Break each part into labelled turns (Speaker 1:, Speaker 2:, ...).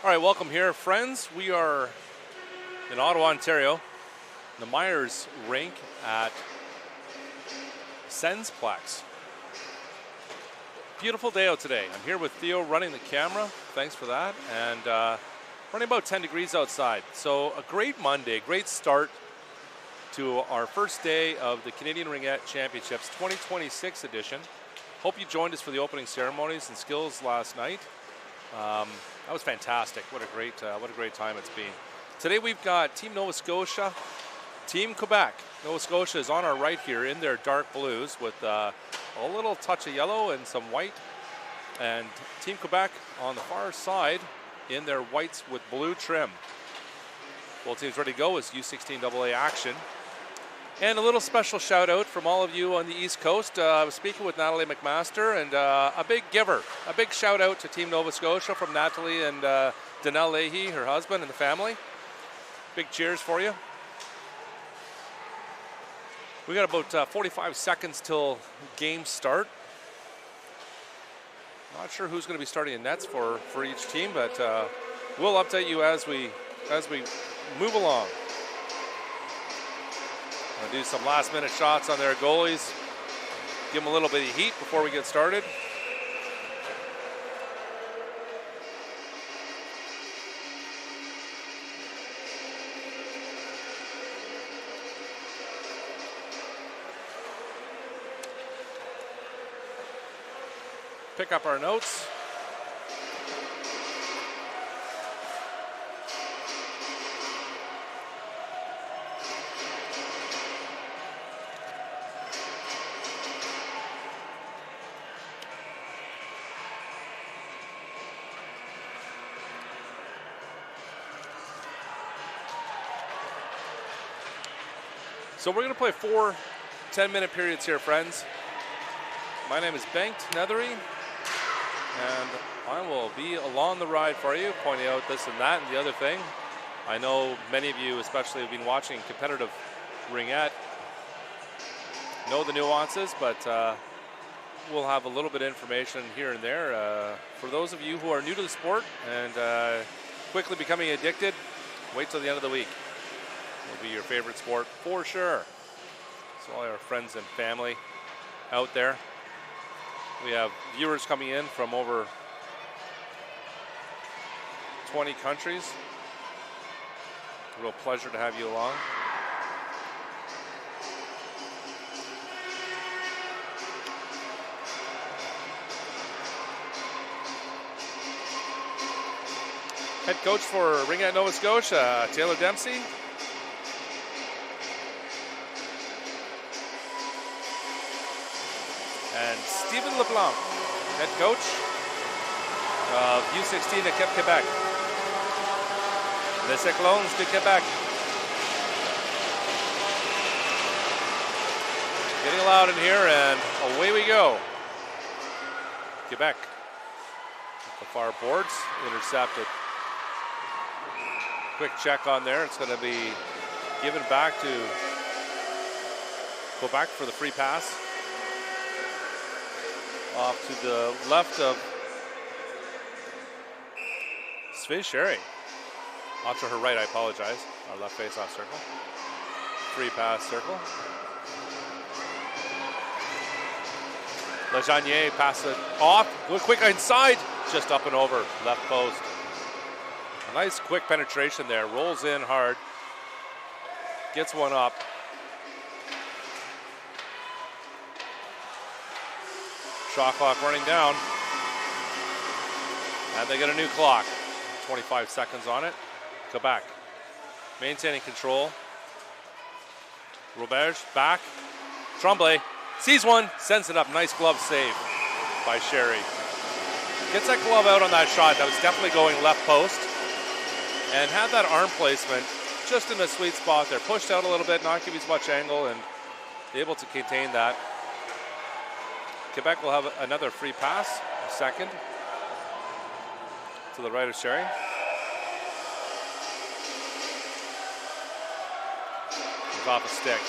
Speaker 1: All right, welcome here, friends. We are in Ottawa, Ontario, the Myers rink at Sensplex. Beautiful day out today. I'm here with Theo running the camera. Thanks for that. And running about 10 degrees outside. So a great Monday, great start to our first day of the Canadian Ringette Championships 2026 edition. Hope you joined us for the opening ceremonies and skills last night. That was fantastic. What a great time it's been. Today we've got Team Nova Scotia, Team Quebec. Nova Scotia is on our right here in their dark blues with a little touch of yellow and some white. And Team Quebec on the far side in their whites with blue trim. Both teams ready to go as U16 AA action. And a little special shout out from all of you on the East Coast. I was speaking with Natalie McMaster, and a big shout out to Team Nova Scotia from Natalie and Danelle Leahy, her husband, and the family. Big cheers for you. We got about 45 seconds till game start. Not sure who's going to be starting in nets for each team, but we'll update you as we move along. Gonna do some last minute shots on their goalies. Give them a little bit of heat before we get started. Pick up our notes. So we're going to play 4 10-minute periods here, friends. My name is Bengt Nethery, and I will be along the ride for you, pointing out this and that and the other thing. I know many of you, especially, have been watching competitive Ringette, know the nuances, but we'll have a little bit of information here and there. For those of you who are new to the sport and quickly becoming addicted, wait till the end of the week. Will be your favorite sport for sure. So all our friends and family out there. We have viewers coming in from over 20 countries. A real pleasure to have you along. Head coach for Ringette Nova Scotia, Taylor Dempsey. And Stephen LeBlanc, head coach of U16 at Quebec. Les Cyclones de Quebec. Getting loud in here, and away we go. Quebec. The far boards intercepted. Quick check on there. It's going to be given back to Quebec for the free pass. Off to the left of Své Sherry. Off to her right, I apologize. Our left face-off circle. Free pass circle. Legenier passes it off. Quick inside. Just up and over. Left post. A nice quick penetration there. Rolls in hard. Gets one up. Shot clock running down. And they get a new clock. 25 seconds on it. Quebec maintaining control. Roberge back. Tremblay sees one, sends it up. Nice glove save by Sherry. Gets that glove out on that shot. That was definitely going left post. And had that arm placement just in the sweet spot there. Pushed out a little bit, not give you as much angle, and able to contain that. Quebec will have another free pass, second, to the right of Sherry. He's off a stick.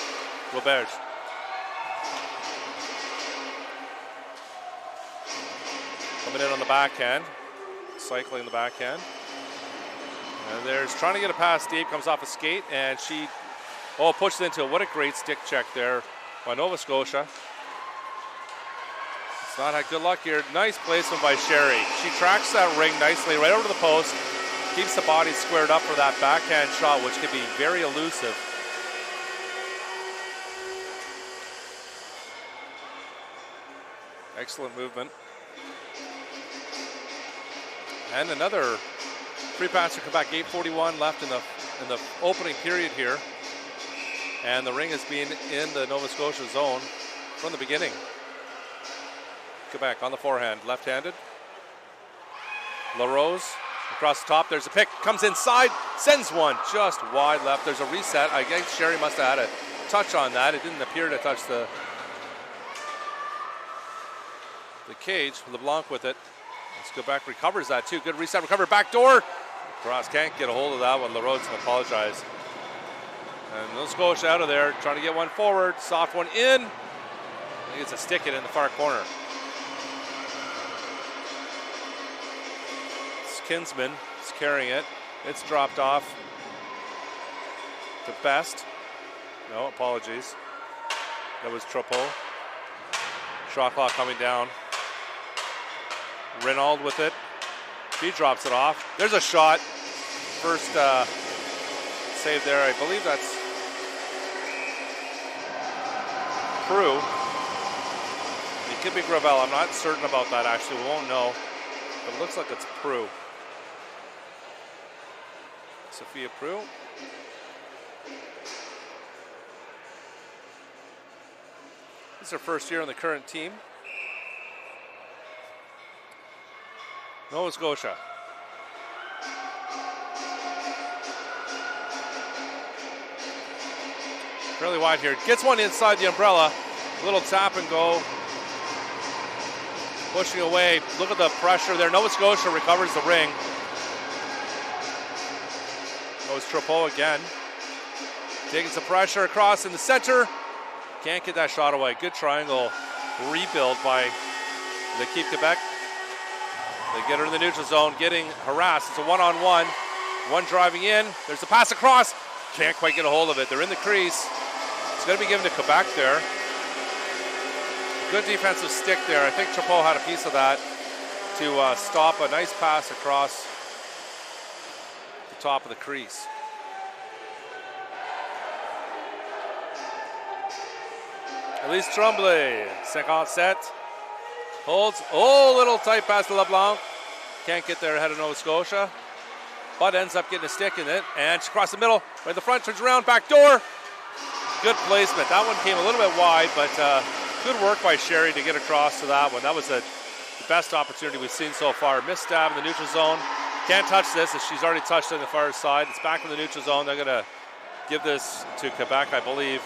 Speaker 1: Roberge. Coming in on the backhand, cycling the backhand. And there's trying to get a pass deep, comes off a skate, and she, pushed into it. What a great stick check there by Nova Scotia. It's not had good luck here. Nice placement by Sherry. She tracks that ring nicely right over to the post, keeps the body squared up for that backhand shot, which can be very elusive. Excellent movement. And another free pass to Quebec. 8:41 left in the opening period here. And the ring has been in the Nova Scotia zone from the beginning. Quebec on the forehand, left-handed. LaRose across the top. There's a pick, comes inside, sends one just wide left. There's a reset. I guess Sherry must have had a touch on that. It didn't appear to touch the cage. LeBlanc with it. Let's go back, recovers that too. Good reset, recover, back door. Cross can't get a hold of that one. LaRose can apologize. And Nova Scotia out of there, trying to get one forward. Soft one in. I think it's a stick it in the far corner. It's Kinsman. It's carrying it. It's dropped off to Best. No, apologies. That was Tropo. Shot clock coming down. Renaud with it. She drops it off. There's a shot. First save there. I believe that's Prue. It could be Gravel. I'm not certain about that actually. We won't know. But it looks like it's Prue. Sophia Prue. This is her first year on the current team. Nova Scotia. Fairly wide here. Gets one inside the umbrella. Little tap and go. Pushing away. Look at the pressure there. Nova Scotia recovers the ring. Goes Tropo again. Taking some pressure across in the center. Can't get that shot away. Good triangle rebuild by l'équipe Quebec. They get her in the neutral zone, getting harassed. It's a one-on-one. One driving in. There's a pass across. Can't quite get a hold of it. They're in the crease. It's going to be given to Quebec there. Good defensive stick there. I think Tropo had a piece of that to stop a nice pass across the top of the crease. Elise Tremblay, 57. Holds. Oh, little tight pass to LeBlanc. Can't get there ahead of Nova Scotia. But ends up getting a stick in it. And she crosses the middle. Right in the front. Turns around. Back door. Good placement. That one came a little bit wide. But good work by Sherry to get across to that one. That was the best opportunity we've seen so far. Missed stab in the neutral zone. Can't touch this as she's already touched it on the far side. It's back in the neutral zone. They're going to give this to Quebec, I believe,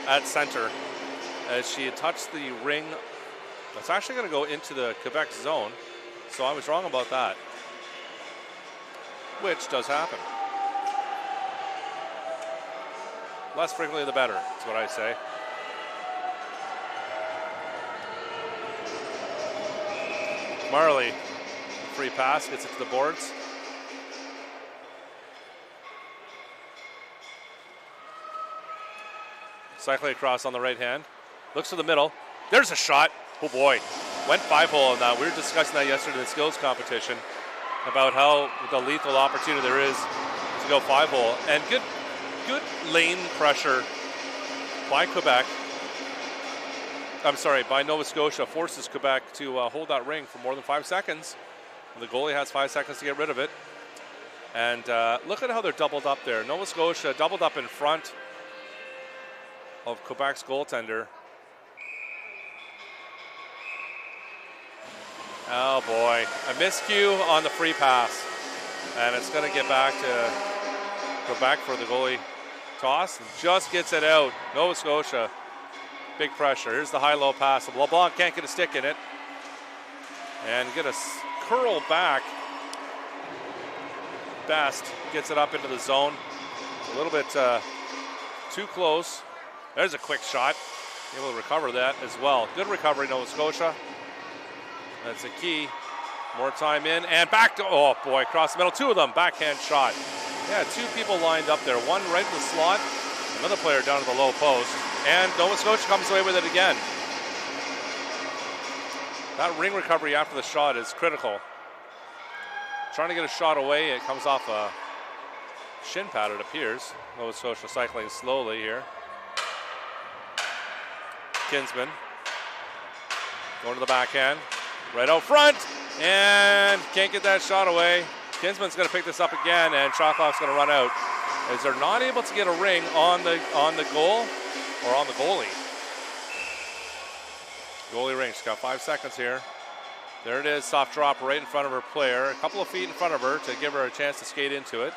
Speaker 1: at center. As she had touched the ring. That's actually going to go into the Quebec zone. So I was wrong about that. Which does happen. Less frequently the better, that's what I say. Marley, free pass, gets it to the boards. Cycling across on the right hand. Looks to the middle. There's a shot. Oh boy, went 5-hole on that. We were discussing that yesterday in the skills competition about how the lethal opportunity there is to go 5-hole. And good lane pressure by Quebec. I'm sorry, by Nova Scotia forces Quebec to hold that ring for more than 5 seconds. The goalie has 5 seconds to get rid of it. And look at how they're doubled up there. Nova Scotia doubled up in front of Quebec's goaltender. Oh boy, a miscue on the free pass. And it's going to get back to Quebec for the goalie toss. And just gets it out. Nova Scotia, big pressure. Here's the high-low pass. LeBlanc can't get a stick in it. And get a curl back. Best gets it up into the zone. A little bit too close. There's a quick shot. Able to recover that as well. Good recovery, Nova Scotia. That's a key. More time in and back to, oh boy, across the middle. Two of them, backhand shot. Yeah, two people lined up there. One right in the slot, another player down at the low post. And Nova Scotia comes away with it again. That ring recovery after the shot is critical. Trying to get a shot away. It comes off a shin pad, it appears. Nova Scotia cycling slowly here. Kinsman going to the backhand. Right out front. And can't get that shot away. Kinsman's going to pick this up again, and shot clock's going to run out as they're not able to get a ring on the goal or on the goalie. Goalie ring. She's got 5 seconds here. There it is, soft drop right in front of her player. A couple of feet in front of her to give her a chance to skate into it.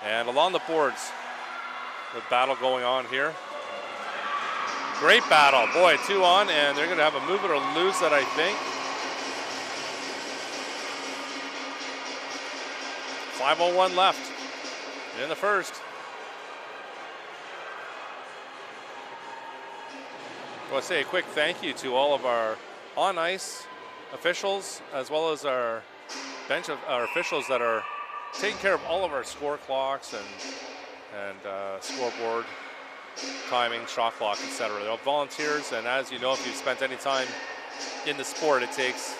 Speaker 1: And along the boards, the battle going on here. Great battle. Boy, 2 on, and they're going to have a move it or lose that, I think. 5:01 left in the first. I want to say a quick thank you to all of our on-ice officials, as well as our bench of our officials that are taking care of all of our score clocks and scoreboard, timing, shot clock, etc. They're all volunteers, and as you know, if you've spent any time in the sport, it takes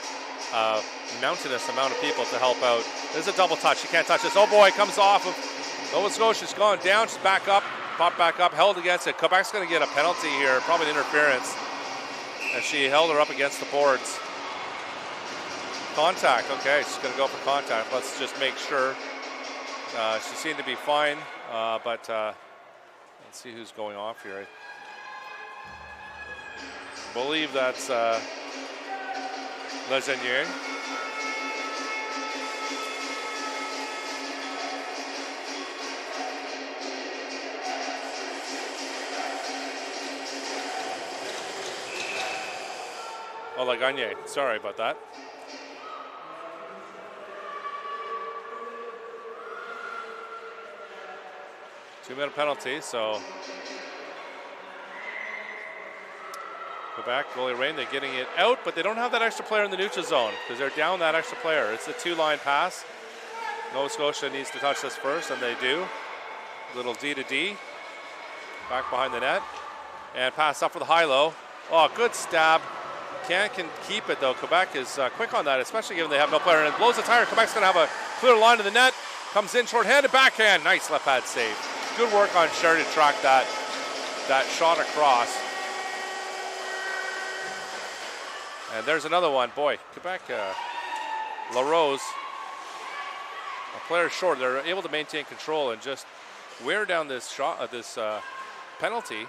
Speaker 1: a mountainous amount of people to help out. There's a double touch. You can't touch this. Oh boy, comes off of Nova Scotia. She's gone down. She's back up. Popped back up. Held against it. Quebec's going to get a penalty here. Probably an interference. And she held her up against the boards. Contact. Okay, she's going to go for contact. Let's just make sure. She seemed to be fine. But let's see who's going off here. I believe that's Legenier. Oh, Lagagne. Sorry about that. Two-minute penalty, so Quebec, goalie Rain, they're getting it out, but they don't have that extra player in the neutral zone because they're down that extra player. It's a two-line pass. Nova Scotia needs to touch this first, and they do. Little D to D. Back behind the net. And pass up for the high-low. Oh, good stab. Can keep it, though. Quebec is quick on that, especially given they have no player. And it blows the tire. Quebec's going to have a clear line to the net. Comes in short-handed, backhand. Nice left pad save. Good work on Sherry to track that shot across. And there's another one. Boy, Quebec, LaRose, a player short. They're able to maintain control and just wear down this shot, penalty,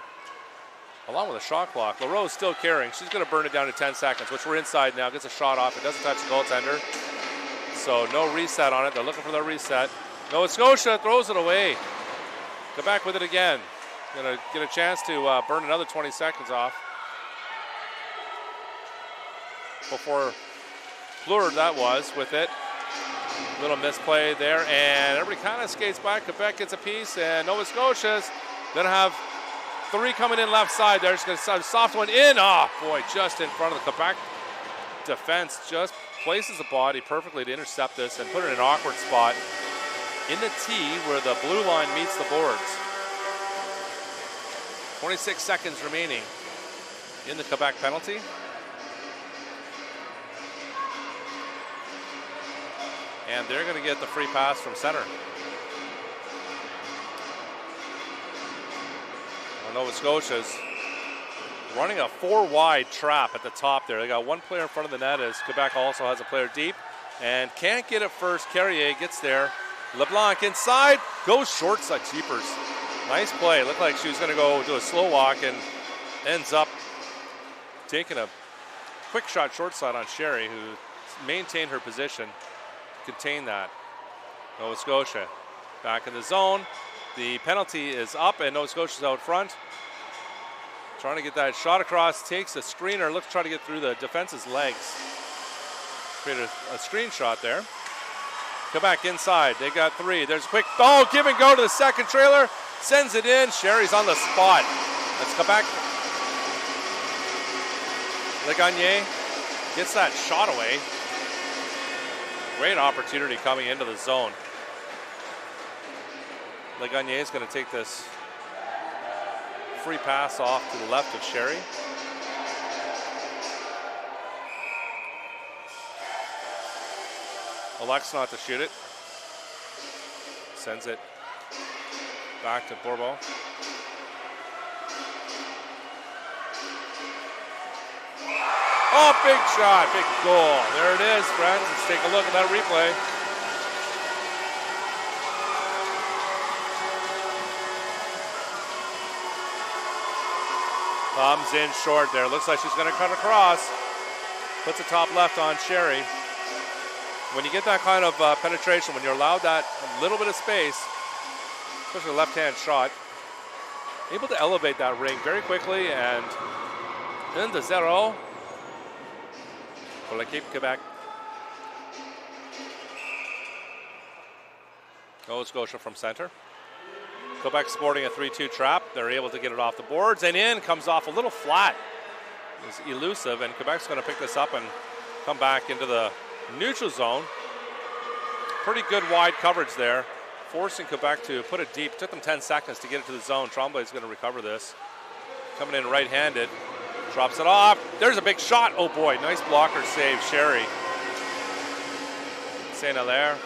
Speaker 1: along with a shot clock. LaRose still carrying. She's going to burn it down to 10 seconds, which we're inside now. Gets a shot off. It doesn't touch the goaltender. So no reset on it. They're looking for their reset. Nova Scotia throws it away. Quebec with it again. Going to get a chance to burn another 20 seconds off. Before Plur that was with it. Little misplay there, and everybody kind of skates by. Quebec gets a piece, and Nova Scotia's going to have 3 coming in left side. They're just going to soft one in. Oh, boy, just in front of the Quebec defense. Just places the body perfectly to intercept this and put it in an awkward spot in the T where the blue line meets the boards. 26 seconds remaining in the Quebec penalty. And they're going to get the free pass from center. Nova Scotia's running a 4-wide trap at the top there. They got one player in front of the net as Quebec also has a player deep and can't get it first. Carrier gets there. LeBlanc inside, goes short side. Jeepers. Nice play. Looked like she was going to go do a slow walk and ends up taking a quick shot short side on Sherry, who maintained her position. Contain that. Nova Scotia back in the zone. The penalty is up and Nova Scotia's out front. Trying to get that shot across, takes a screener, looks to try to get through the defense's legs. Created a screenshot there. Quebec inside, they got 3. There's a quick, give and go to the second trailer. Sends it in, Sherry's on the spot. That's Quebec. Legagne gets that shot away. Great opportunity coming into the zone. Legagnier is going to take this free pass off to the left of Sherry. Elects not to shoot it. Sends it back to Bourbeau. Oh, big shot, big goal. There it is, friends. Let's take a look at that replay. Comes in short there. Looks like she's going to cut across. Puts the top left on Sherry. When you get that kind of penetration, when you're allowed that little bit of space, especially a left-hand shot, able to elevate that ring very quickly, and 1-0 for l'équipe Quebec. Nova Scotia from center. Quebec sporting a 3-2 trap. They're able to get it off the boards, and in comes off a little flat. It's elusive, and Quebec's going to pick this up and come back into the neutral zone. Pretty good wide coverage there, forcing Quebec to put it deep. It took them 10 seconds to get it to the zone. Tremblay is going to recover this. Coming in right-handed, drops it off. There's a big shot. Oh boy, nice blocker save, Sherry. Saint-Hilaire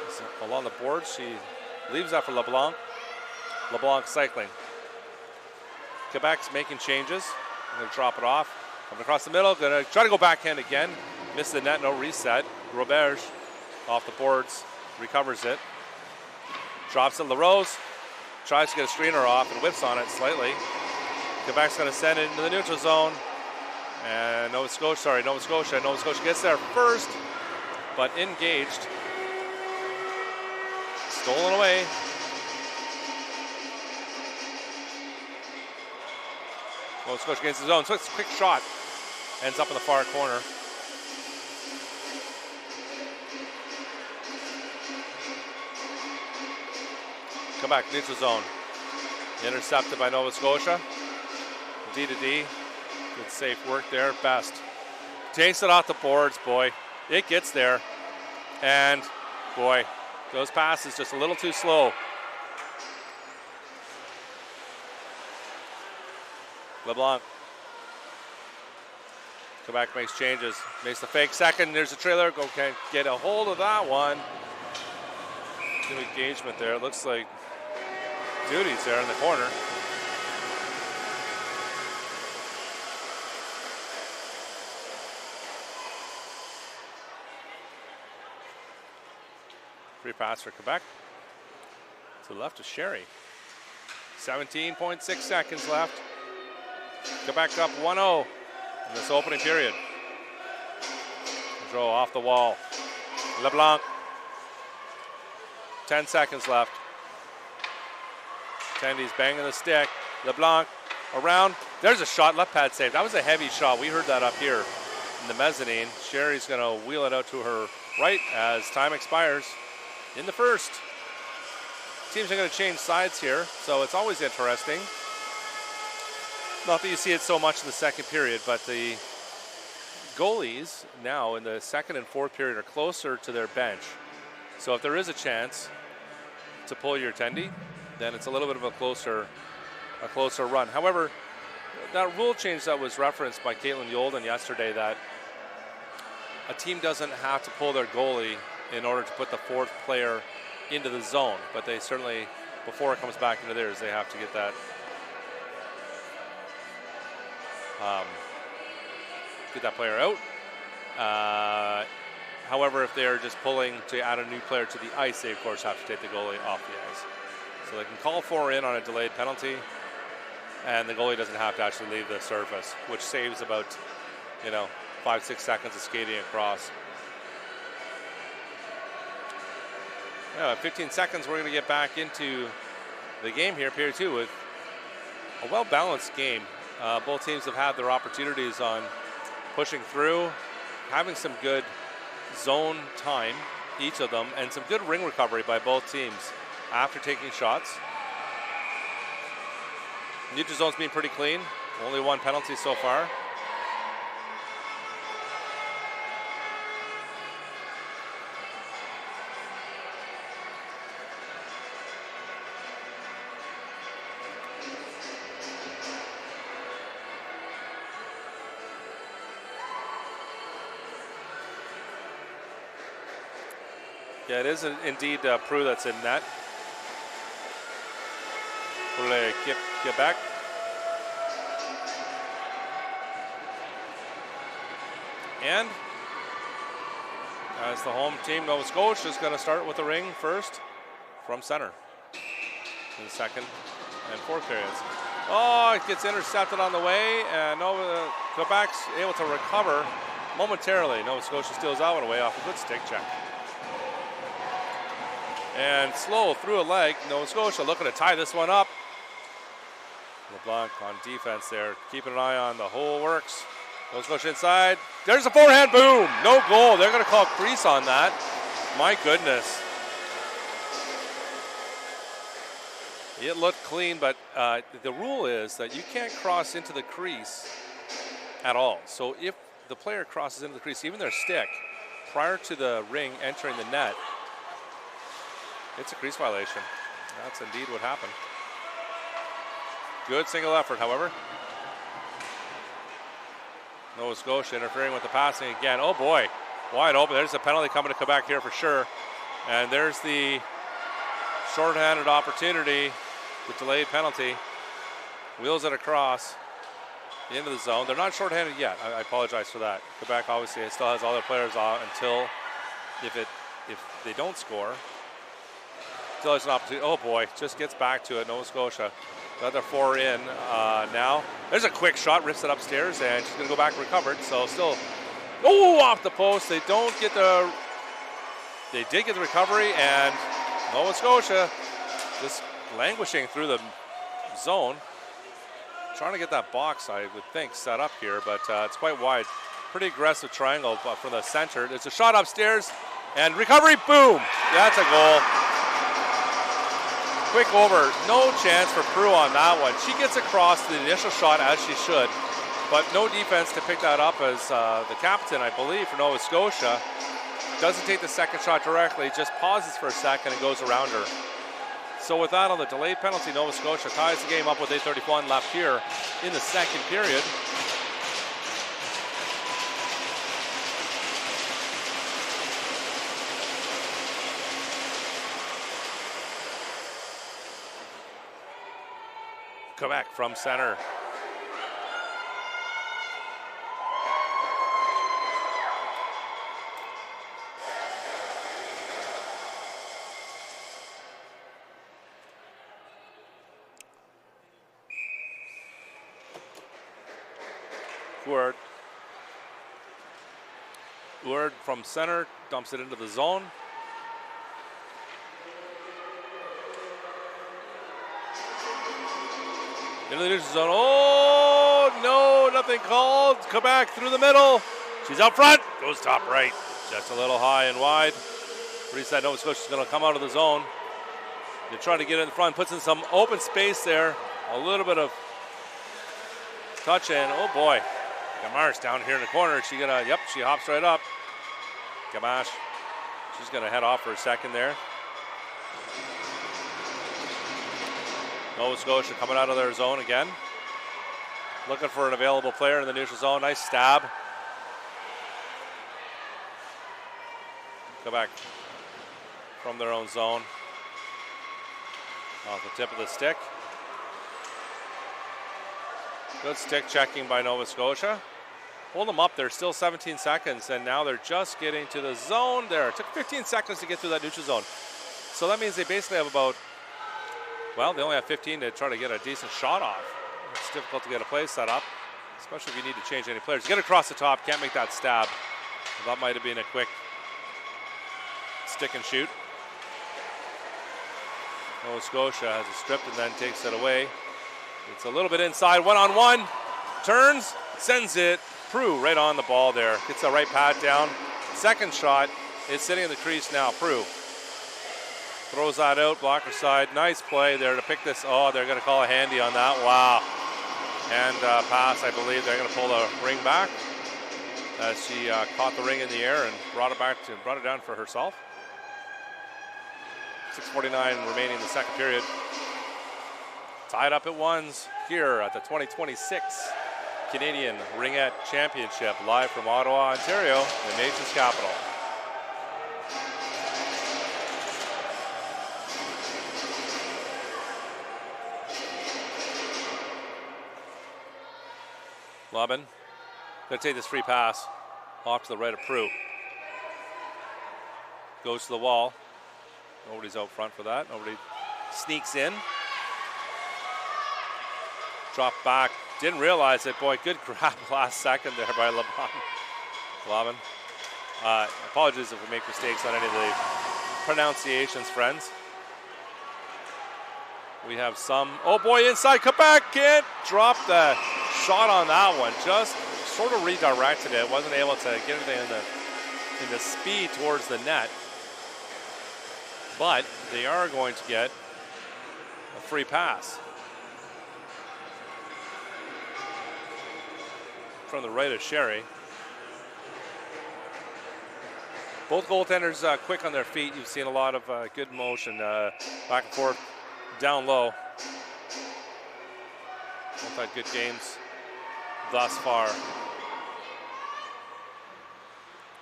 Speaker 1: is along the board. She leaves that for LeBlanc. LeBlanc cycling. Quebec's making changes. I'm going to drop it off. Coming across the middle. Going to try to go backhand again. Missed the net, no reset. Roberge off the boards, recovers it. Drops it, LaRose. Tries to get a screener off and whips on it slightly. Quebec's going to send it into the neutral zone. And Nova Scotia gets there first, but engaged. Stolen away. Nova Scotia against the zone. So it's a quick shot. Ends up in the far corner. Quebec, neutral zone. Intercepted by Nova Scotia. D to D. Good safe work there. Best. Takes it off the boards, boy. It gets there. And, boy, those passes just a little too slow. LeBlanc. Quebec makes changes. Makes the fake second. There's a trailer. Okay, get a hold of that one. Good engagement there. It looks like Duty's there in the corner. Free pass for Quebec. To the left of Sherry. 17.6 seconds left. Quebec up 1-0 in this opening period. Draw off the wall. LeBlanc. 10 seconds left. Tandy's banging the stick. LeBlanc around. There's a shot, left pad save. That was a heavy shot. We heard that up here in the mezzanine. Sherry's going to wheel it out to her right as time expires in the first. Teams are going to change sides here, so it's always interesting. Not that you see it so much in the second period, but the goalies now in the second and fourth period are closer to their bench. So if there is a chance to pull your attendee, then it's a little bit of a closer run. However, that rule change that was referenced by Caitlin Yolden yesterday, that a team doesn't have to pull their goalie in order to put the fourth player into the zone, but they certainly, before it comes back into theirs, they have to get that player out. However, if they're just pulling to add a new player to the ice, they of course have to take the goalie off the ice. So they can call 4 in on a delayed penalty, and the goalie doesn't have to actually leave the surface, which saves about 5-6 seconds of skating across. 15 seconds, we're going to get back into the game here, period 2, with a well-balanced game. Both teams have had their opportunities on pushing through, having some good zone time, each of them, and some good ring recovery by both teams after taking shots. Neutral zone's been pretty clean. Only one penalty so far. Yeah, it is indeed Prue that's in net. Pour Quebec. And as the home team, Nova Scotia is going to start with the ring first from center in the second and fourth periods. Oh, it gets intercepted on the way, and Quebec's able to recover momentarily. Nova Scotia steals that one away off a good stick check. And slow through a leg. Nova Scotia looking to tie this one up. LeBlanc on defense there, keeping an eye on the whole works. Nova Scotia inside. There's a forehand, boom! No goal. They're going to call crease on that. My goodness. It looked clean, but the rule is that you can't cross into the crease at all. So if the player crosses into the crease, even their stick, prior to the ring entering the net, it's a crease violation. That's indeed what happened. Good single effort, however. Nova Scotia interfering with the passing again. Oh boy, wide open. There's a penalty coming to Quebec here for sure. And there's the shorthanded opportunity, the delayed penalty. Wheels it across into the zone. They're not shorthanded yet. I apologize for that. Quebec obviously still has all their players on until if they don't score. Still has an opportunity. Oh boy, just gets back to it. Nova Scotia. The other four in now. There's a quick shot, rips it upstairs, and she's going to go back and recover it. So still, off the post. They did get the recovery, and Nova Scotia just languishing through the zone. Trying to get that box, I would think, set up here, but it's quite wide. Pretty aggressive triangle from the center. There's a shot upstairs, and recovery, boom. That's a goal. Quick over, no chance for Prue on that one. She gets across the initial shot as she should, but no defense to pick that up as the captain, I believe, for Nova Scotia doesn't take the second shot directly, just pauses for a second and goes around her. So with that on the delayed penalty, Nova Scotia ties the game up with 8:31 left here in the second period. Quebec from center. Word from center, dumps it into the zone. Into the neutral zone. Oh, no, nothing called. Quebec through the middle. She's out front. Goes top right. Just a little high and wide. Pretty sad Nova Scotia's going to come out of the zone. They try to get in the front. Puts in some open space there. A little bit of touch in. Oh, boy. Gamache down here in the corner. She hops right up. Gamache. She's going to head off for a second there. Nova Scotia coming out of their zone again. Looking for an available player in the neutral zone. Nice stab. Quebec from their own zone. Off the tip of the stick. Good stick checking by Nova Scotia. Hold them up there, still 17 seconds, and now they're just getting to the zone there. It took 15 seconds to get through that neutral zone. So that means they basically have about, well, they only have 15 to try to get a decent shot off. It's difficult to get a play set up, especially if you need to change any players. Get across the top, can't make that stab. That might have been a quick stick and shoot. Nova Scotia has it stripped and then takes it away. It's a little bit inside, one-on-one. Turns, sends it. Prue right on the ball there. Gets a right pad down. Second shot is sitting in the crease now. Prue throws that out, blocker side. Nice play there to pick this. Oh, they're going to call a handy on that. Wow. And pass, I believe they're going to pull the ring back as she caught the ring in the air and brought it down for herself. 6:49 remaining in the second period. Tied up at ones here at the 2026 Canadian Ringette Championship, live from Ottawa, Ontario, the nation's capital. Lobin. Gonna take this free pass. Off to the right of Prue. Goes to the wall. Nobody's out front for that. Nobody sneaks in. Drop back. Didn't realize it. Boy, good grab last second there by Lobin. Apologies if we make mistakes on any of the pronunciations, friends. We have some. Oh boy, inside Quebec. Can't drop the shot on that one. Just sort of redirected it. Wasn't able to get anything in the speed towards the net. But they are going to get a free pass. From the right of Sherry. Both goaltenders quick on their feet. You've seen a lot of good motion back and forth, down low. Both had good games thus far.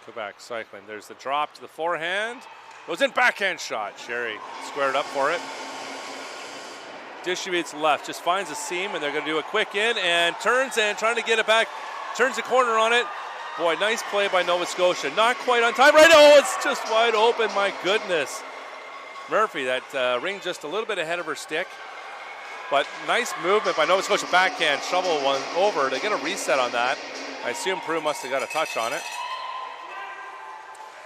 Speaker 1: Quebec cycling. There's the drop to the forehand. Goes in, backhand shot. Sherry squared up for it. Distributes left, just finds a seam, and they're going to do a quick in and turns and trying to get it back. Turns the corner on it. Boy, nice play by Nova Scotia. Not quite on time. Right, oh, it's just wide open. My goodness. Murphy, that ring just a little bit ahead of her stick. But nice movement by Nova Scotia. Backhand, shovel one over. They get a reset on that. I assume Prue must have got a touch on it.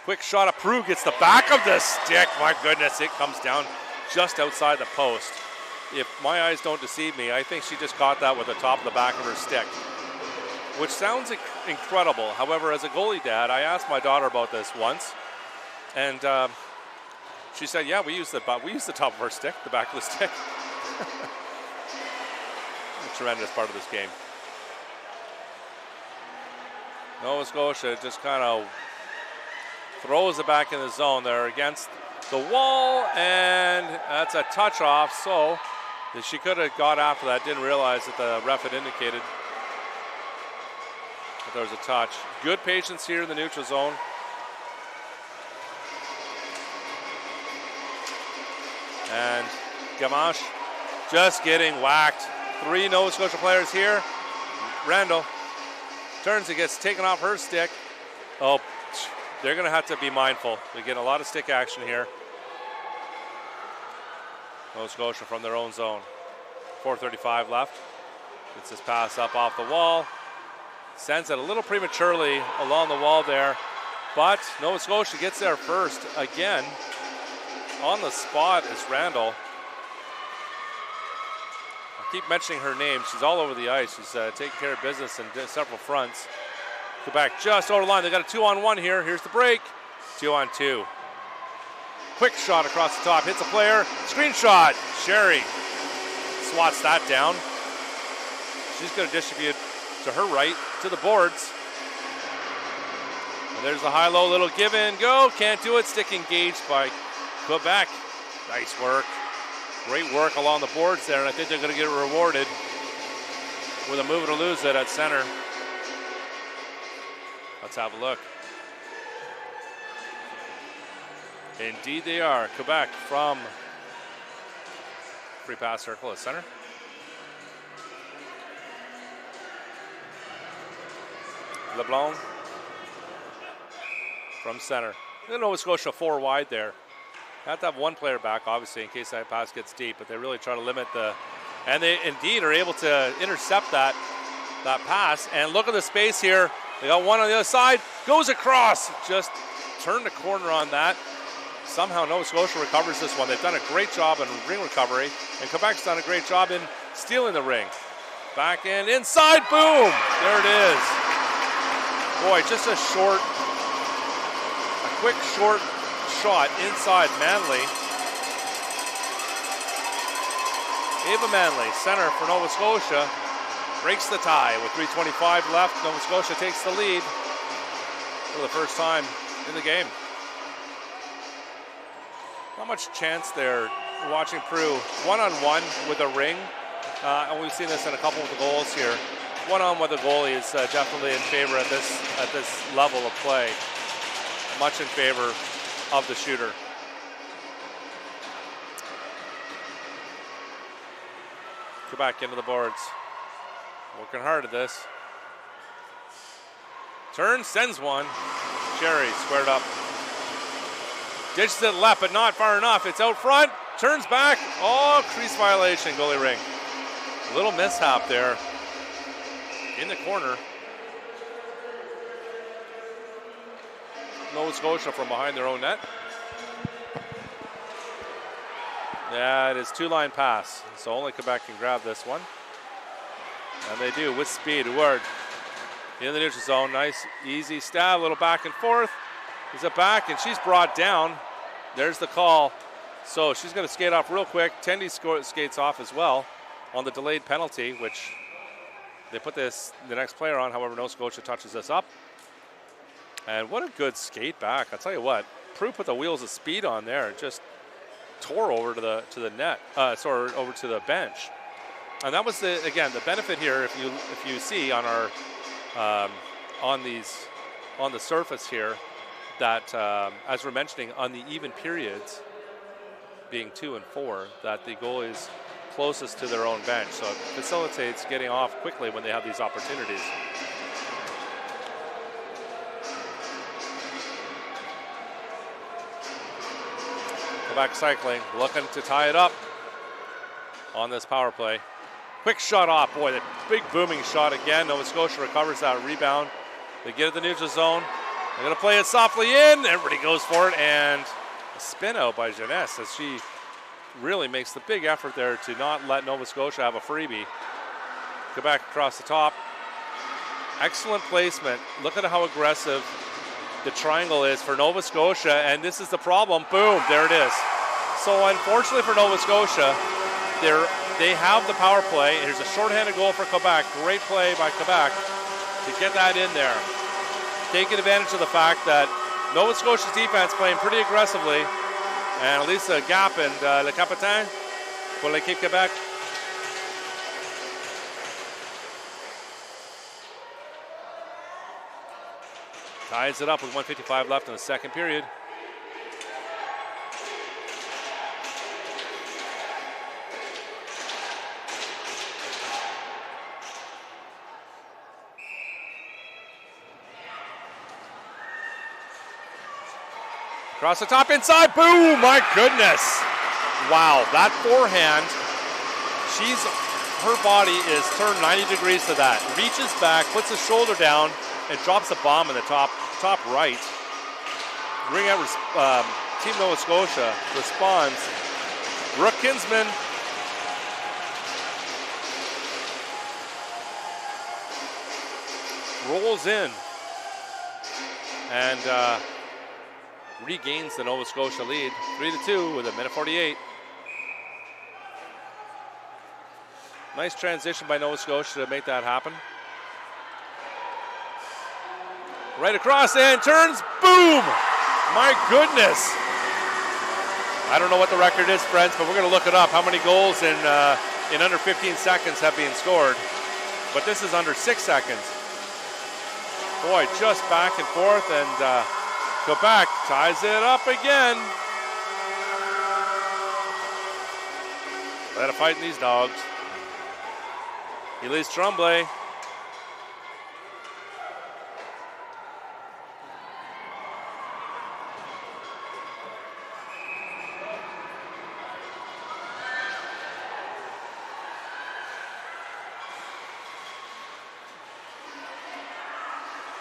Speaker 1: Quick shot of Prue, gets the back of the stick. My goodness, it comes down just outside the post. If my eyes don't deceive me, I think she just caught that with the top of the back of her stick, which sounds incredible. However, as a goalie dad, I asked my daughter about this once, and she said, yeah, we use the top of our stick, the back of the stick. A tremendous part of this game. Nova Scotia just kind of throws it back in the zone. They're against the wall, and that's a touch off, so she could have got after that. Didn't realize that the ref had indicated that there was a touch. Good patience here in the neutral zone. And Gamache just getting whacked. 3 Nova Scotia players here. Randall turns and gets taken off her stick. Oh, they're going to have to be mindful. They get a lot of stick action here. Nova Scotia from their own zone. 4:35 left. Gets this pass up off the wall. Sends it a little prematurely along the wall there. But Nova Scotia gets there first. Again, on the spot is Randall. I keep mentioning her name. She's all over the ice. She's taking care of business in several fronts. Quebec just over the line. They got a 2-on-1 here. Here's the break. 2-on-2. Quick shot across the top. Hits a player. Screen shot. Sherry swats that down. She's going to distribute to her right, to the boards. And there's the high-low little give and go. Can't do it. Stick engaged by Quebec. Nice work. Great work along the boards there, and I think they're going to get rewarded with a move it or lose it at center. Let's have a look. Indeed they are. Quebec from free pass circle at center. LeBlanc from center. Nova Scotia 4 wide there. Have to have one player back, obviously, in case that pass gets deep, but they really try to limit and they indeed are able to intercept that pass. And look at the space here. They got one on the other side, goes across. Just turned the corner on that. Somehow Nova Scotia recovers this one. They've done a great job in ring recovery, and Quebec's done a great job in stealing the ring. Back in, inside, boom! There it is. Boy, just a quick short shot inside Manley. Ava Manley, center for Nova Scotia, breaks the tie with 3:25 left. Nova Scotia takes the lead for the first time in the game. Not much chance there watching Prue one-on-one with a ring. And we've seen this in a couple of the goals here. One-on-one with a goalie is definitely in favor at this level of play. Much in favor of the shooter. Quebec into the boards. Working hard at this. Turns, sends one. Sherry squared up. Ditches it left, but not far enough. It's out front. Turns back. Oh, crease violation, goalie ring. Little mishap there in the corner. Nova Scotia from behind their own net. Yeah, it is two-line pass, so only Quebec can grab this one. And they do with speed. Ward in the neutral zone. Nice, easy stab, a little back and forth. Is it back? And she's brought down. There's the call. So she's going to skate off real quick. Tendy skates off as well on the delayed penalty, which they put the next player on. However, Nova Scotia touches this up. And what a good skate back. I'll tell you what, Prue put the wheels of speed on there. Just tore over to the net, over to the bench. And that was the benefit here. If you see on our on the surface here, that as we're mentioning on the even periods, being 2 and 4, that the goalies closest to their own bench, so it facilitates getting off quickly when they have these opportunities. Quebec Cycling looking to tie it up on this power play. Quick shot off. Boy, that big booming shot again. Nova Scotia recovers that rebound. They get it the neutral zone. They're going to play it softly in. Everybody goes for it. And a spin out by Jeunesse as she really makes the big effort there to not let Nova Scotia have a freebie. Quebec across the top. Excellent placement. Look at how aggressive the triangle is for Nova Scotia, and this is the problem. Boom, there it is. So unfortunately for Nova Scotia, they have the power play. Here's a shorthanded goal for Quebec. Great play by Quebec to get that in there. Taking advantage of the fact that Nova Scotia's defense playing pretty aggressively, and Elisa Gap and Le Capitaine pour l'équipe Québec. Ties it up with 1:55 left in the second period. Across the top, inside, boom, my goodness. Wow, that forehand, her body is turned 90 degrees to that. Reaches back, puts his shoulder down, and drops a bomb in the top right. Ringette, Team Nova Scotia responds. Brooke Kinsman. Rolls in and regains the Nova Scotia lead, 3-2 with 1:48. Nice transition by Nova Scotia to make that happen. Right across and turns, boom! My goodness. I don't know what the record is, friends, but we're going to look it up. How many goals in under 15 seconds have been scored? But this is under 6 seconds. Boy, just back and forth, and Quebec ties it up again. Let a fight in these dogs. Elise Tremblay.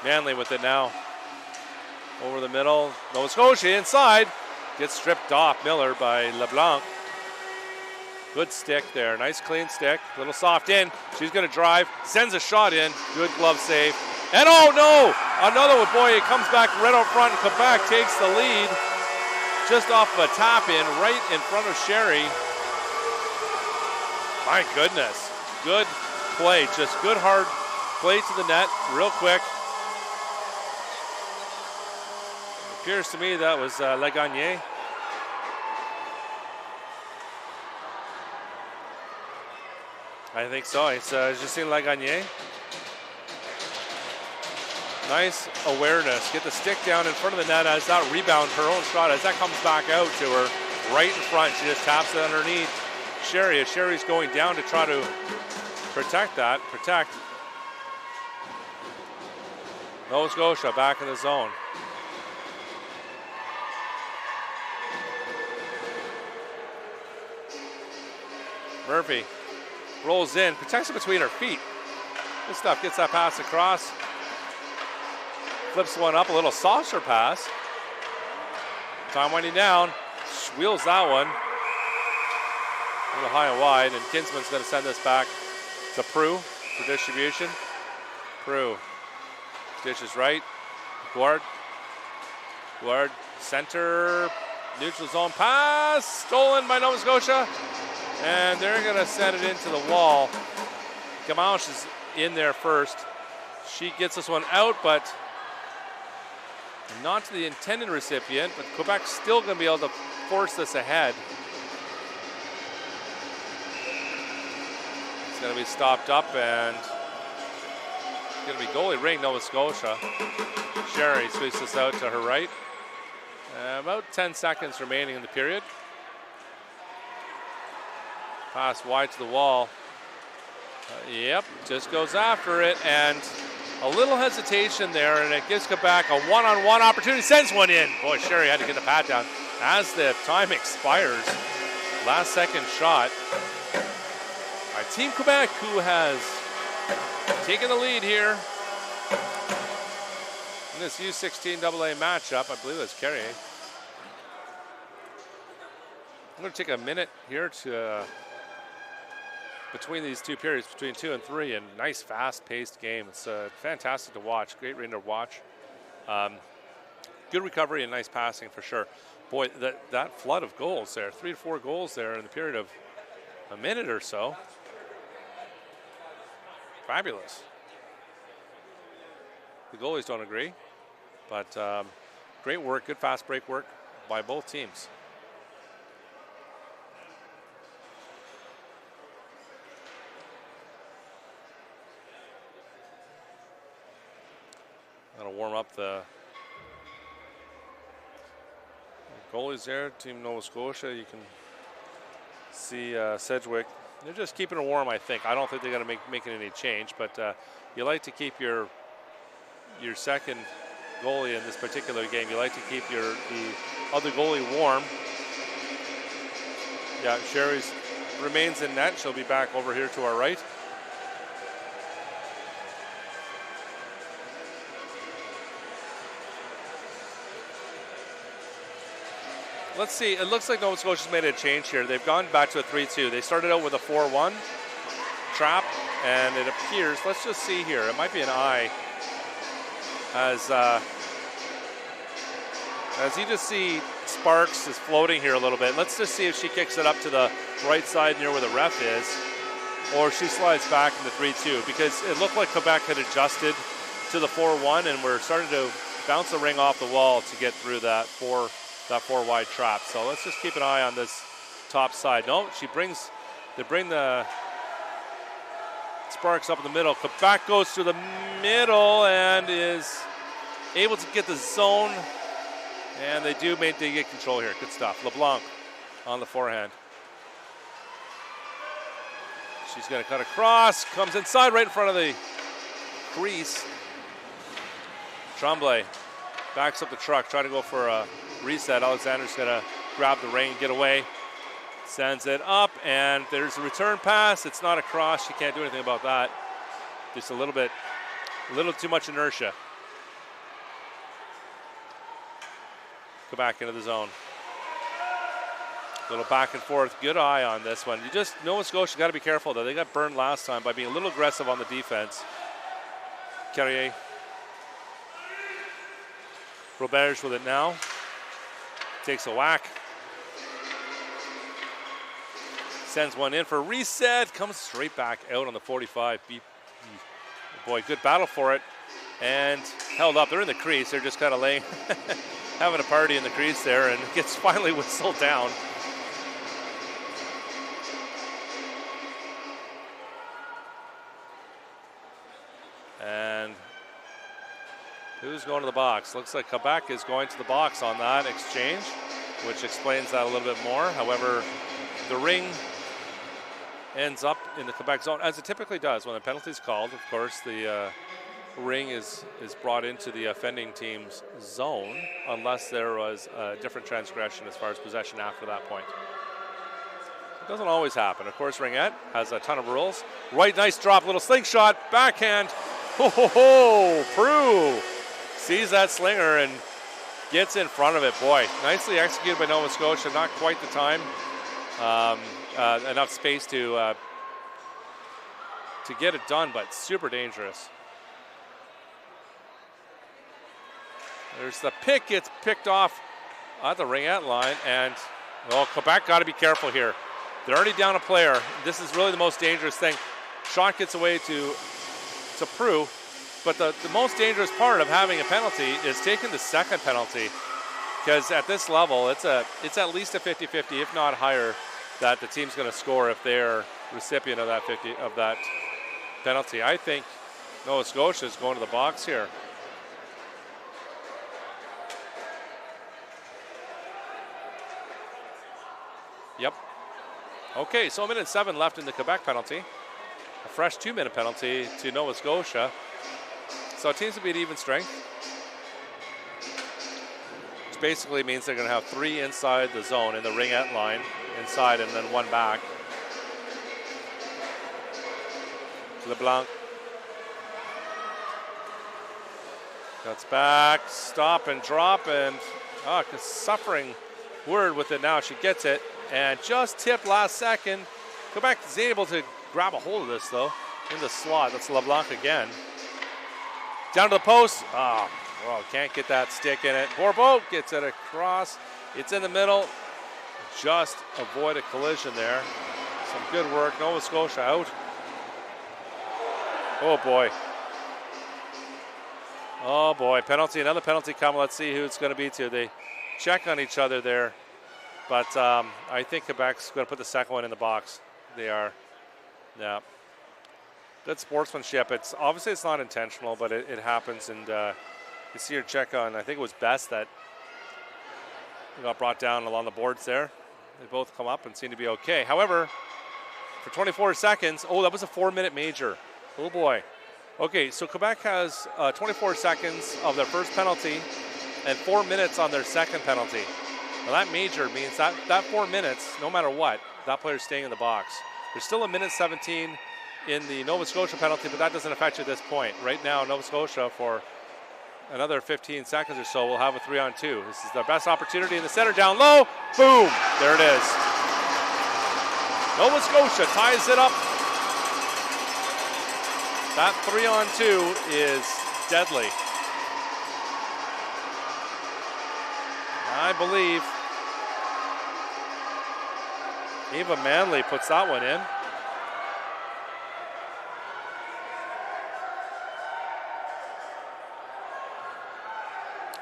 Speaker 1: Manley with it now. Over the middle. Nova Scotia inside. Gets stripped off Miller by LeBlanc. Good stick there. Nice clean stick. Little soft in. She's going to drive. Sends a shot in. Good glove save. And oh no! Another one. Boy, it comes back right out front, and Quebec takes the lead. Just off of a tap in right in front of Sherry. My goodness. Good play. Just good hard play to the net. Real quick. Appears to me that was Lagagnier. I think so. It's Justine Lagagnier. Nice awareness. Get the stick down in front of the net as that rebound, her own shot, as that comes back out to her right in front. She just taps it underneath Sherry. As Sherry's going down to try to protect that. Nova Scotia back in the zone. Murphy rolls in, protects it between her feet. Good stuff, gets that pass across. Flips one up, a little saucer pass. Time winding down, wheels that one. A little high and wide, and Kinsman's going to send this back to Prue for distribution. Prue dishes right. Guard, center, neutral zone pass, stolen by Nova Scotia. And they're going to send it into the wall. Gamauche is in there first. She gets this one out, but not to the intended recipient, but Quebec's still going to be able to force this ahead. It's going to be stopped up, and it's going to be goalie ring, Nova Scotia. Sherry sweeps this out to her right. About 10 seconds remaining in the period. Pass wide to the wall. Yep, just goes after it, and a little hesitation there, and it gives Quebec a one-on-one opportunity. Sends one in. Boy, Sherry had to get the pat down as the time expires. Last second shot by Team Quebec, who has taken the lead here in this U16 AA matchup. I believe that's Carrier. I'm going to take a minute here to between these two periods, between 2 and 3, and nice fast-paced game. It's fantastic to watch, great rain to watch. Good recovery and nice passing for sure. Boy, that flood of goals there, 3 to 4 goals there in the period of a minute or so. Fabulous. The goalies don't agree, but great work, good fast break work by both teams. That'll warm up the goalies there. Team Nova Scotia, you can see Sedgwick. They're just keeping it warm, I think. I don't think they're going to make any change, but you like to keep your second goalie in this particular game. You like to keep the other goalie warm. Yeah, Sherry's remains in net. She'll be back over here to our right. Let's see, it looks like Nova Scotia's made a change here. They've gone back to a 3-2. They started out with a 4-1 trap, and it appears, let's just see here, it might be an eye, as you just see Sparks is floating here a little bit. Let's just see if she kicks it up to the right side near where the ref is, or she slides back in the 3-2, because it looked like Quebec had adjusted to the 4-1, and we're starting to bounce the ring off the wall to get through that four wide trap. So let's just keep an eye on this top side. No, they bring the Sparks up in the middle. Quebec goes through the middle and is able to get the zone. And they get control here. Good stuff. LeBlanc on the forehand. She's going to cut across. Comes inside right in front of the crease. Tremblay backs up the truck, trying to go for a reset. Alexander's going to grab the ring, get away, sends it up, and there's a return pass. It's not a cross. She can't do anything about that. Just a little too much inertia. Go back into the zone. A little back and forth. Good eye on this one. Nova Scotia got to be careful though. They got burned last time by being a little aggressive on the defense. Carrier. Roberge with it now. Takes a whack. Sends one in for a reset. Comes straight back out on the 45. Boy, good battle for it. And held up. They're in the crease. They're just kind of laying, having a party in the crease there, and gets finally whistled down. And who's going to the box? Looks like Quebec is going to the box on that exchange, which explains that a little bit more. However, the ring ends up in the Quebec zone, as it typically does when a penalty is called. Of course, the ring is brought into the offending team's zone unless there was a different transgression as far as possession after that point. It doesn't always happen. Of course, Ringette has a ton of rules. Right, nice drop, little slingshot, backhand. Ho, ho, ho, Prue sees that slinger and gets in front of it. Boy, nicely executed by Nova Scotia. Not quite the time. Enough space to get it done, but super dangerous. There's the pick, gets picked off at the Ringette line, and well, Quebec got to be careful here. They're already down a player. This is really the most dangerous thing. Shot gets away to Prue, but the most dangerous part of having a penalty is taking the second penalty, because at this level, it's at least a 50-50, if not higher, that the team's going to score if they're recipient of that penalty. I think Nova Scotia is going to the box here. Yep. Okay, so 1:07 left in the Quebec penalty. A fresh 2-minute penalty to Nova Scotia. So it seems to be at even strength, which basically means they're going to have 3 inside the zone in the Ringette line, inside, and then 1 back. LeBlanc cuts back, stop and drop, and suffering word with it now. She gets it and just tipped last second. Quebec is able to grab a hold of this though in the slot. That's LeBlanc again. Down to the post. Oh, well, can't get that stick in it. Bourbeau gets it across. It's in the middle. Just avoid a collision there. Some good work. Nova Scotia out. Oh boy. Oh boy, penalty, another penalty coming. Let's see who it's going to be to. They check on each other there. But I think Quebec's going to put the second one in the box. They are. Yeah. Good sportsmanship. It's obviously it's not intentional, but it happens. And you see her check on, I think it was Best that got brought down along the boards there. They both come up and seem to be okay. However, for 24 seconds, that was a 4-minute major. Oh boy. Okay, so Quebec has 24 seconds of their first penalty and 4 minutes on their second penalty. Now that major means that 4 minutes, no matter what, that player's staying in the box. There's still 1:17 in the Nova Scotia penalty, but that doesn't affect you at this point. Right now, Nova Scotia, for another 15 seconds or so, will have a 3-on-2. This is their best opportunity in the center, down low. Boom! There it is. Nova Scotia ties it up. That 3-on-2 is deadly. I believe Eva Manley puts that one in.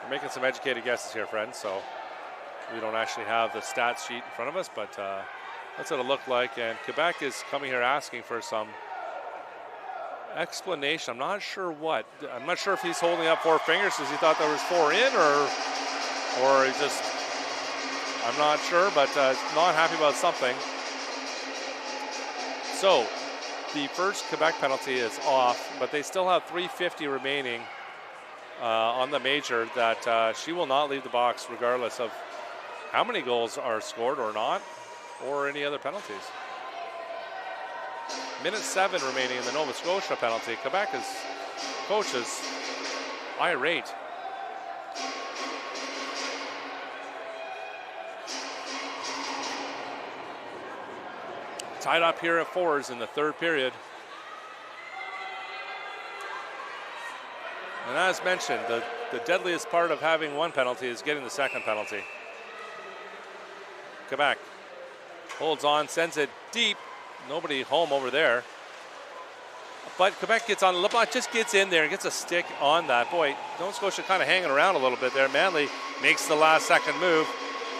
Speaker 1: We're making some educated guesses here, friends, so we don't actually have the stats sheet in front of us, but that's what it looked like. And Quebec is coming here asking for some explanation. I'm not sure what. I'm not sure if he's holding up 4 fingers because he thought there was 4 in, or he just, I'm not sure, but not happy about something. So the first Quebec penalty is off, but they still have 3:50 remaining on the major that she will not leave the box regardless of how many goals are scored or not, or any other penalties. 1:07 remaining in the Nova Scotia penalty. Quebec is, coach is irate. Tied up here at 4s in the third period. And as mentioned, the deadliest part of having one penalty is getting the second penalty. Quebec holds on, sends it deep. Nobody home over there. But Quebec gets on. LeBlanc just gets in there and gets a stick on that. Boy, Nova Scotia kind of hanging around a little bit there. Manley makes the last second move.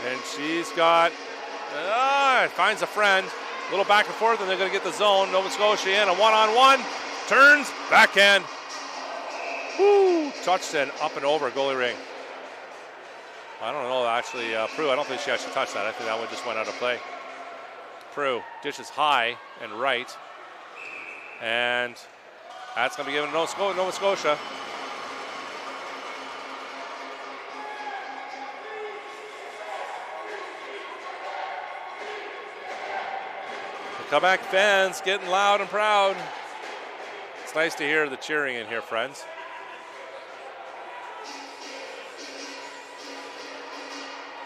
Speaker 1: And she's got, finds a friend. A little back and forth, and they're going to get the zone. Nova Scotia in a one-on-one. Turns, backhand. Woo! Touched and up and over goalie ring. I don't know, actually, Prue, I don't think she actually touched that. I think that one just went out of play. Prue dishes high and right. And That's going to be given to Nova Scotia. The Quebec fans getting loud and proud. It's nice to hear the cheering in here, friends.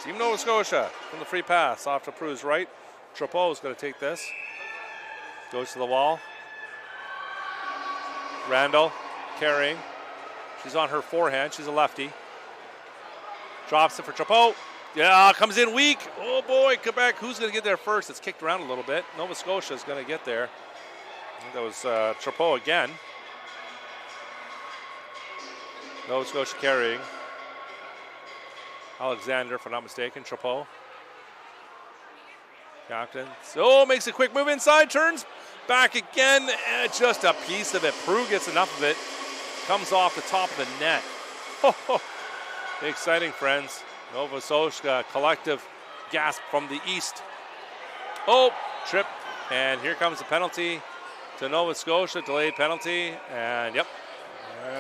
Speaker 1: Team Nova Scotia from the free pass off to Prue's right. Trapeau is going to take this. Goes to the wall. Randall carrying. She's on her forehand. She's a lefty. Drops it for Trapeau. Yeah, comes in weak. Oh boy, Quebec. Who's going to get there first? It's kicked around a little bit. Nova Scotia is going to get there. I think that was Trapeau again. Nova Scotia carrying. Alexander, if I'm not mistaken. Trapeau. Captain. So makes a quick move inside. Turns back again. And just a piece of it. Prue gets enough of it. Comes off the top of the net. Exciting, friends. Nova Scotia collective gasp from the east. Oh, trip. And here comes the penalty to Nova Scotia. Delayed penalty. And yep.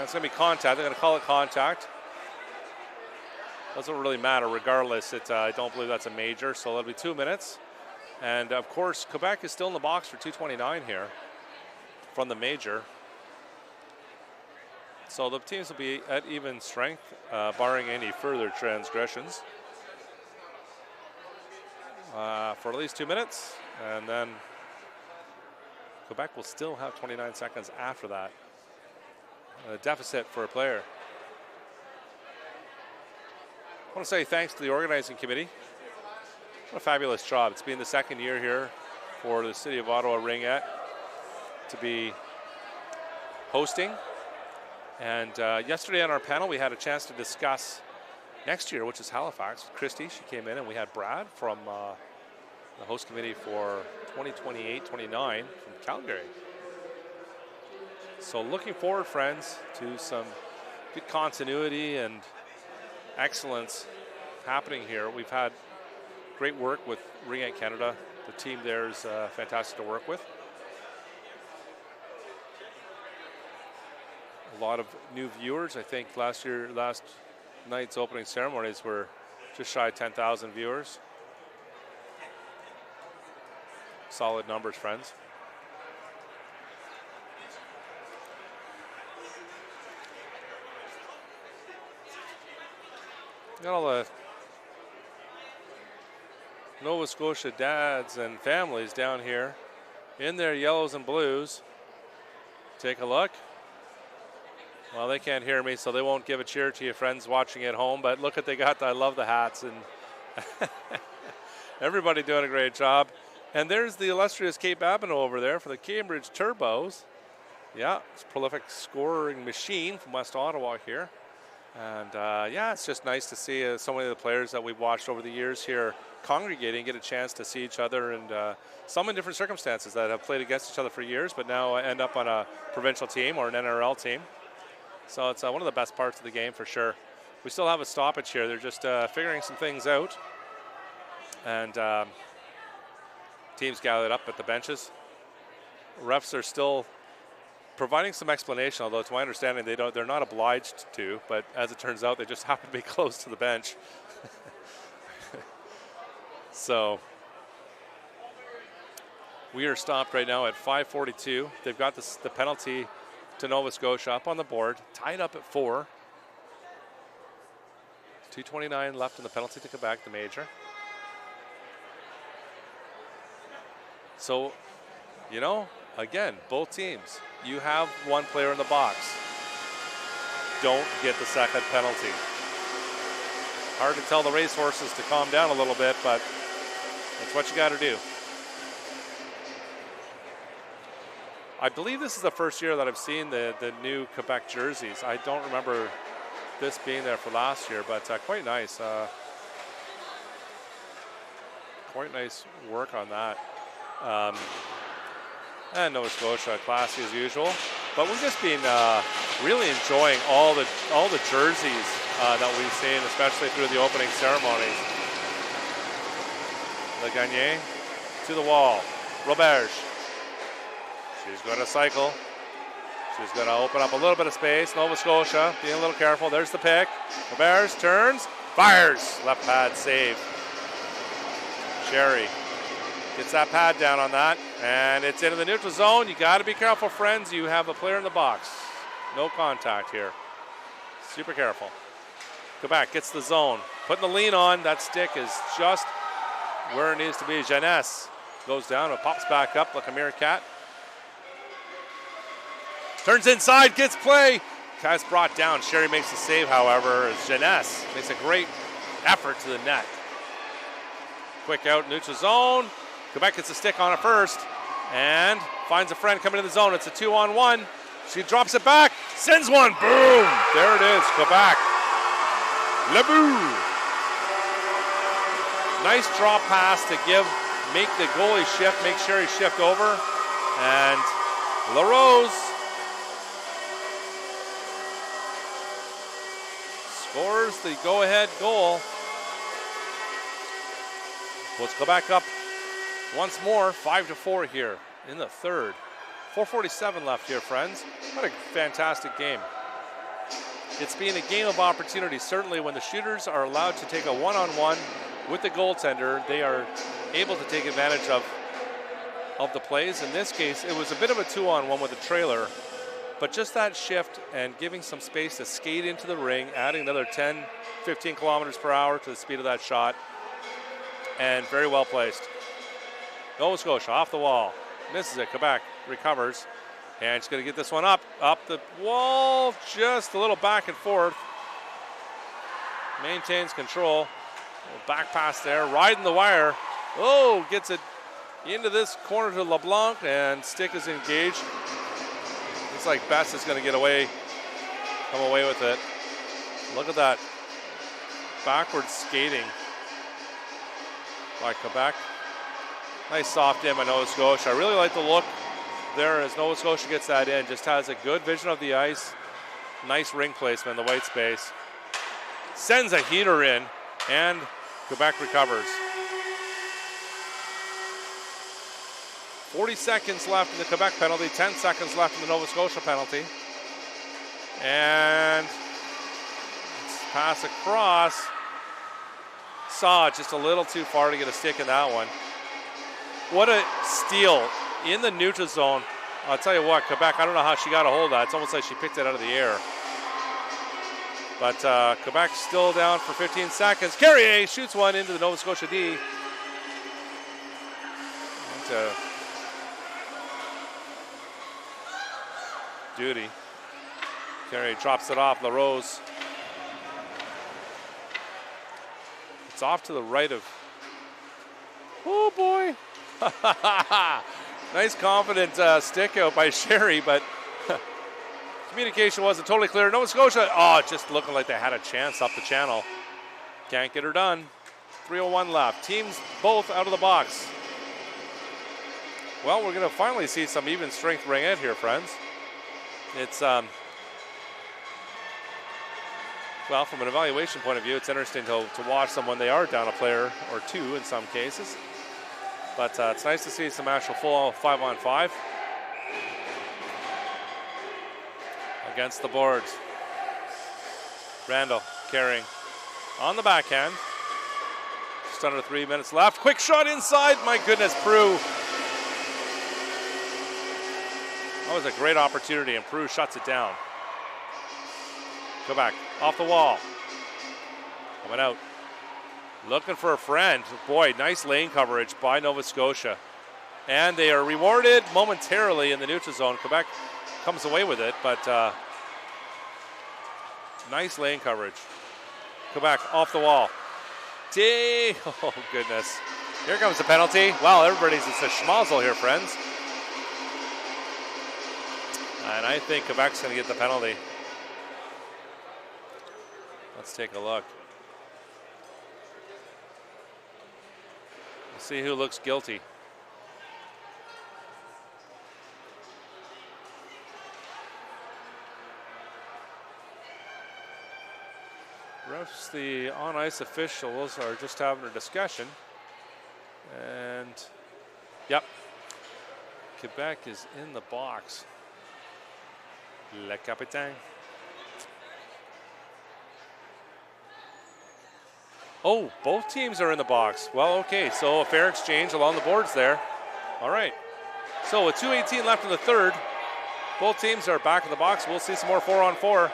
Speaker 1: It's going to be contact. They're going to call it contact. Doesn't really matter regardless. I don't believe that's a major. So it'll be 2 minutes. And of course, Quebec is still in the box for 2:29 here from the major. So the teams will be at even strength, barring any further transgressions, for at least 2 minutes. And then Quebec will still have 29 seconds after that. A deficit for a player. I want to say thanks to the organizing committee. What a fabulous job. It's been the second year here for the City of Ottawa Ringette to be hosting. And yesterday on our panel, we had a chance to discuss next year, which is Halifax. Christy, she came in, and we had Brad from the host committee for 2028-29 from Calgary. So looking forward, friends, to some good continuity and excellence happening here. We've had great work with Ringette Canada. The team there is fantastic to work with. A lot of new viewers. I think last night's opening ceremonies were just shy of 10,000 viewers. Solid numbers, friends. Got all the Nova Scotia dads and families down here in their yellows and blues. Take a look. Well, they can't hear me, so they won't give a cheer to you friends watching at home, but look what they got. I love the hats, and everybody doing a great job. And there's the illustrious Kate Babineau over there for the Cambridge Turbos. Yeah, it's a prolific scoring machine from West Ottawa here. And yeah, it's just nice to see so many of the players that we've watched over the years here congregating, get a chance to see each other, and some in different circumstances that have played against each other for years, but now end up on a provincial team or an NRL team. So it's one of the best parts of the game for sure. We still have a stoppage here. They're just figuring some things out. And teams gathered up at the benches. Refs are still providing some explanation, although to my understanding they're not obliged to, but as it turns out they just happen to be close to the bench. So we are stopped right now at 5:42. They've got the penalty to Nova Scotia up on the board, tied up at 4. 2:29 left in the penalty to Quebec, the major. So, you know, again, both teams, you have one player in the box. Don't get the second penalty. Hard to tell the racehorses to calm down a little bit, but that's what you got to do. I believe this is the first year that I've seen the new Quebec jerseys. I don't remember this being there for last year, but quite nice. Quite nice work on that. And Nova Scotia, classy as usual. But we've just been really enjoying all the jerseys that we've seen, especially through the opening ceremonies. Le Gagné to the wall. Roberge. She's going to cycle. She's going to open up a little bit of space. Nova Scotia being a little careful. There's the pick. Bears turns, fires. Left pad save. Sherry gets that pad down on that, and it's into the neutral zone. You got to be careful, friends. You have a player in the box. No contact here. Super careful. Quebec gets the zone. Putting the lean on. That stick is just where it needs to be. Jeunesse goes down and pops back up like a meerkat. Turns inside, gets play. Guy's brought down. Sherry makes the save, however, as Jeunesse makes a great effort to the net. Quick out, neutral zone. Quebec gets a stick on it first and finds a friend coming to the zone. It's a 2-on-1. She drops it back, sends one, boom! There it is, Quebec. Le bout. Nice drop pass to make the goalie shift, make Sherry shift over. And LaRose scores the go-ahead goal. Let's go back up once more, 5-4 here in the third. 4:47 left here, friends. What a fantastic game. It's been a game of opportunity. Certainly when the shooters are allowed to take a one-on-one with the goaltender, they are able to take advantage of the plays. In this case, it was a bit of a 2-on-1 with the trailer, but just that shift and giving some space to skate into the ring, adding another 10, 15 kilometers per hour to the speed of that shot, and very well placed. Nova Scotia off the wall, misses it. Quebec recovers, and she's going to get this one up the wall, just a little back and forth. Maintains control. Back pass there, riding the wire. Oh, gets it into this corner to LeBlanc, and stick is engaged. Looks like Bess is going to come away with it. Look at that backward skating by Quebec. Nice soft in by Nova Scotia. I really like the look there as Nova Scotia gets that in. Just has a good vision of the ice. Nice ring placement in the white space. Sends a heater in, and Quebec recovers. 40 seconds left in the Quebec penalty, 10 seconds left in the Nova Scotia penalty. And pass across. Saw just a little too far to get a stick in that one. What a steal in the neutral zone. I'll tell you what, Quebec, I don't know how she got a hold of that. It's almost like she picked it out of the air. But Quebec still down for 15 seconds. Carrier shoots one into the Nova Scotia D. Into Duty. Carrier drops it off. LaRose. It's off to the right of. Oh boy. Nice confident stick out by Sherry, but communication wasn't totally clear. Nova Scotia, just looking like they had a chance up the channel. Can't get her done. 3:01 left. Teams both out of the box. Well, we're going to finally see some even strength Ringette here, friends. It's, well, from an evaluation point of view, it's interesting to watch them when they are down a player or two in some cases. But it's nice to see some actual full 5-on-5 against the boards. Randall carrying on the backhand. Just under 3 minutes left. Quick shot inside. My goodness, Prue. That was a great opportunity, and Prue shuts it down. Go back off the wall. Coming out. Looking for a friend. Boy, nice lane coverage by Nova Scotia. And they are rewarded momentarily in the neutral zone. Quebec comes away with it, but nice lane coverage. Quebec off the wall. Oh, goodness. Here comes the penalty. Wow, it's a schmozzle here, friends. And I think Quebec's going to get the penalty. Let's take a look. Let's see who looks guilty. Refs, the on-ice officials are just having a discussion. And, yep, Quebec is in the box. Le Capitaine. Oh, both teams are in the box. Well, okay, so a fair exchange along the boards there. All right. So with 2:18 left in the third, both teams are back in the box. We'll see some more 4-on-4.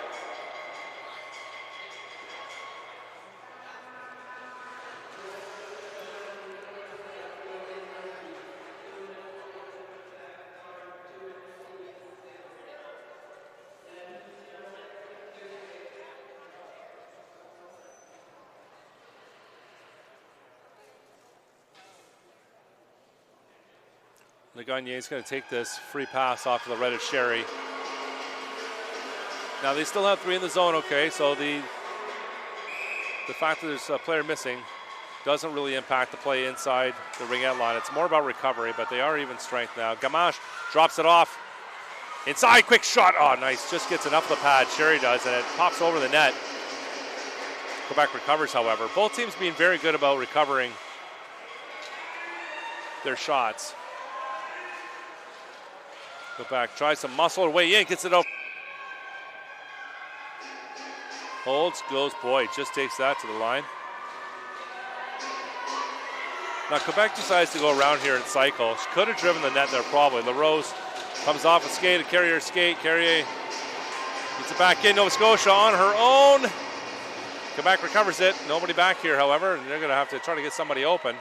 Speaker 1: Gagne is going to take this free pass off to the right of Sherry. Now they still have 3 in the zone, okay, so the fact that there's a player missing doesn't really impact the play inside the Ringette line. It's more about recovery, but they are even strength now. Gamache drops it off. Inside, quick shot. Oh, nice. Just gets enough of the pad. Sherry does, and it pops over the net. Quebec recovers, however. Both teams being very good about recovering their shots. Quebec tries to muscle her way in, gets it up. Holds, goes, boy, just takes that to the line. Now Quebec decides to go around here and cycle. She could have driven the net there probably. LaRose comes off a skate, a Carrier skate. Carrier gets it back in. Nova Scotia on her own. Quebec recovers it. Nobody back here, however, and they're going to have to try to get somebody open.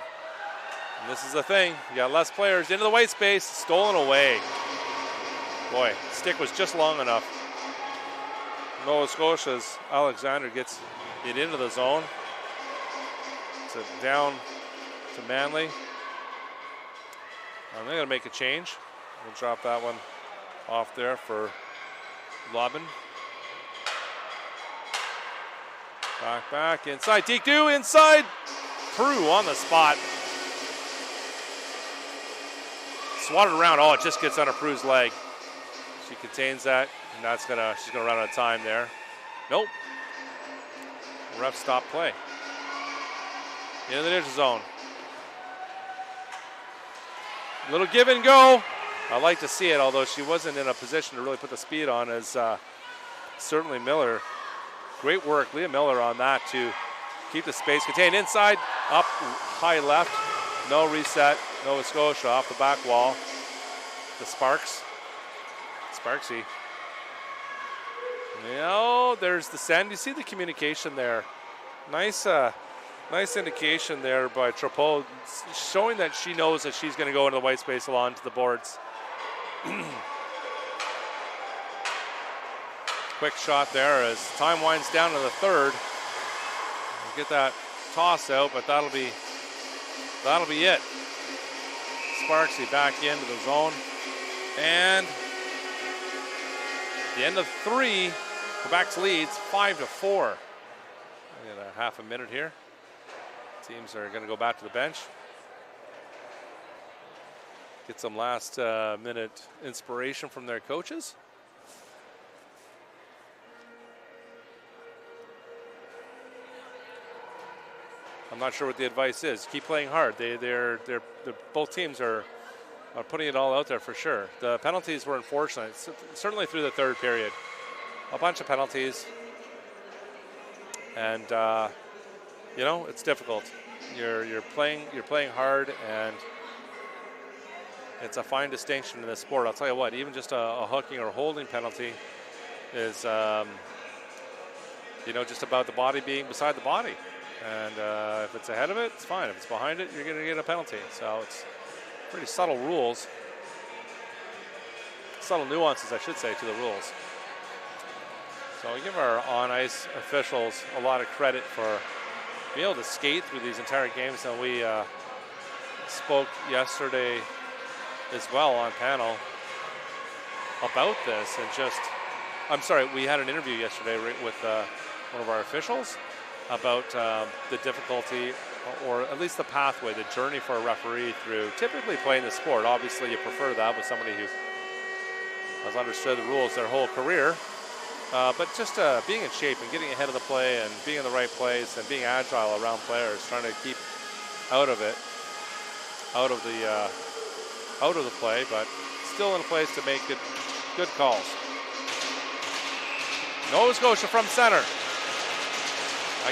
Speaker 1: And this is the thing. You got less players into the white space. Stolen away. Boy, stick was just long enough. Nova Scotia's Alexander gets it into the zone. It's a down to Manley. And they're going to make a change. We'll drop that one off there for Lobin. Back, inside. Tikdu inside. Prue on the spot. Swatted around. Oh, it just gets under Prue's leg. She contains that, and she's gonna run out of time there. Nope. Ref stop play. Into the neutral zone. Little give and go. I like to see it, although she wasn't in a position to really put the speed on, as certainly Miller. Great work, Leah Miller, on that to keep the space contained. Inside, up, high left. No reset. Nova Scotia off the back wall. The Sparks. Sparksy. No, there's the send. You see the communication there. Nice indication there by Trapeau, showing that she knows that she's going to go into the white space along to the boards. Quick shot there as time winds down to the third. We'll get that toss out, but that'll be it. Sparksy back into the zone. And at the end of 3, Quebec's leads 5-4. We got a half a minute here. Teams are going to go back to the bench. Get some last minute inspiration from their coaches. I'm not sure what the advice is. Keep playing hard. They're both teams are putting it all out there for sure. The penalties were unfortunate, certainly through the third period. A bunch of penalties, and it's difficult. You're playing hard, and it's a fine distinction in this sport. I'll tell you what, even just a hooking or holding penalty is just about the body being beside the body. And if it's ahead of it, it's fine. If it's behind it, you're going to get a penalty. So it's pretty subtle rules. Subtle nuances, I should say, to the rules. So we give our on-ice officials a lot of credit for being able to skate through these entire games. And we spoke yesterday as well on panel about this. And we had an interview yesterday with one of our officials about the difficulty, or at least the pathway, the journey for a referee through typically playing the sport. Obviously, you prefer that with somebody who has understood the rules their whole career. But just being in shape and getting ahead of the play and being in the right place and being agile around players, trying to keep out of the play, but still in a place to make good calls. Nova Scotia from center.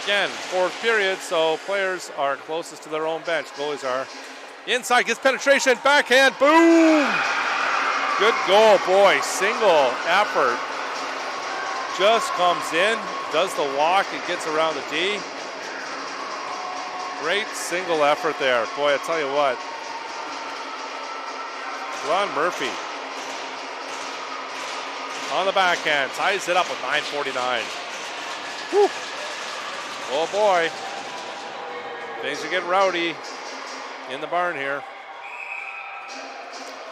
Speaker 1: Again, fourth period, so players are closest to their own bench. Goalies are inside, gets penetration, backhand, boom! Good goal, boy. Single effort. Just comes in, does the walk, and gets around the D. Great single effort there. Boy, I tell you what. Ron Murphy on the backhand, ties it up with 9:49. Whew. Oh boy, things are getting rowdy in the barn here.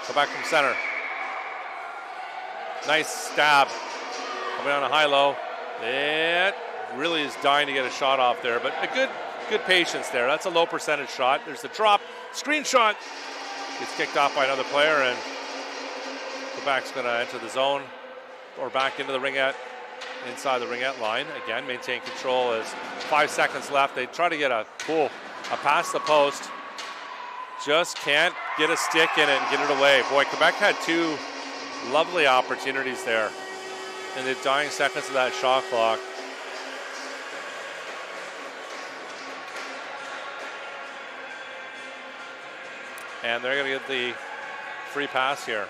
Speaker 1: Quebec from center. Nice stab. Coming on a high-low. It really is dying to get a shot off there, but a good patience there. That's a low percentage shot. There's the drop. Screen shot. Gets kicked off by another player, and Quebec's going to enter the zone or back into the ringette, inside the ringette line. Again, maintain control as 5 seconds left. They try to get a pass the post. Just can't get a stick in it and get it away. Boy, Quebec had two lovely opportunities there in the dying seconds of that shot clock. And they're going to get the free pass here.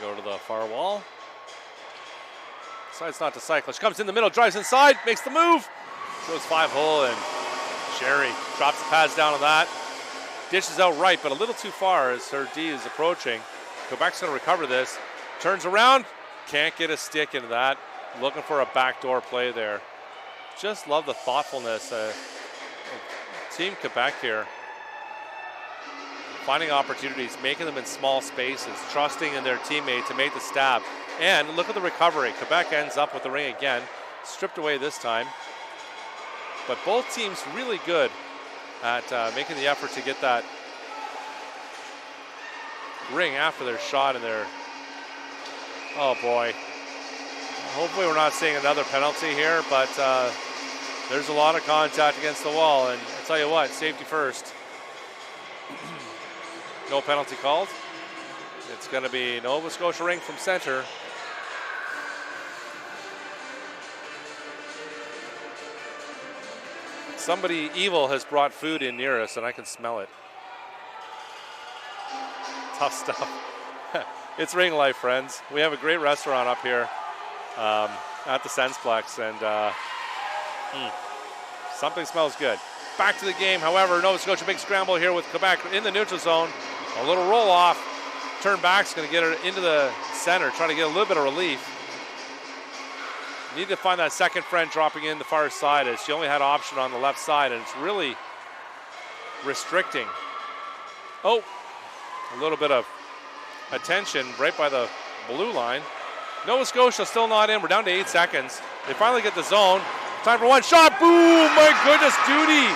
Speaker 1: Go to the far wall. Decides not to cycle. She comes in the middle, drives inside, makes the move. Goes 5-hole, and Sherry drops the pads down on that. Dishes out right, but a little too far as her D is approaching. Quebec's going to recover this. Turns around, can't get a stick into that. Looking for a backdoor play there. Just love the thoughtfulness of Team Quebec here. Finding opportunities, making them in small spaces, trusting in their teammate to make the stab. And look at the recovery. Quebec ends up with the ring again. Stripped away this time. But both teams really good at making the effort to get that ring after their shot and their... Oh boy. Hopefully we're not seeing another penalty here, but there's a lot of contact against the wall. And I'll tell you what, safety first. No penalty called. It's going to be Nova Scotia ring from center. Somebody evil has brought food in near us, and I can smell it. Tough stuff. It's ring life, friends. We have a great restaurant up here at the Sensplex, and something smells good. Back to the game, however, Nova Scotia big scramble here with Quebec in the neutral zone. A little roll off. Turn back's going to get her into the center, try to get a little bit of relief. Need to find that second friend dropping in the far side, as she only had option on the left side, and it's really restricting. Oh, a little bit of attention right by the blue line. Nova Scotia still not in. We're down to 8 seconds. They finally get the zone. Time for one shot. Boom! My goodness, Duty.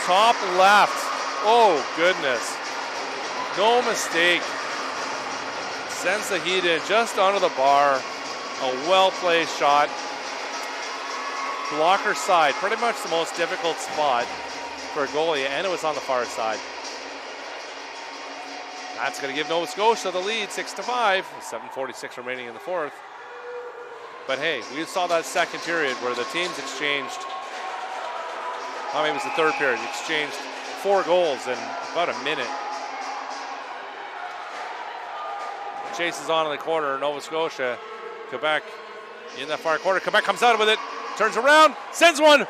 Speaker 1: Top left. Oh, goodness. No mistake. Sends the heat in just under the bar. A well-placed shot. Blocker side. Pretty much the most difficult spot for a goalie, and it was on the far side. That's going to give Nova Scotia the lead, 6-5. 7:46 remaining in the fourth. But hey, we saw that second period where the teams exchanged, I mean, it was the third period, exchanged 4 goals in about a minute. Chases on in the corner, Nova Scotia. Quebec in that far corner. Quebec comes out with it, turns around, sends one.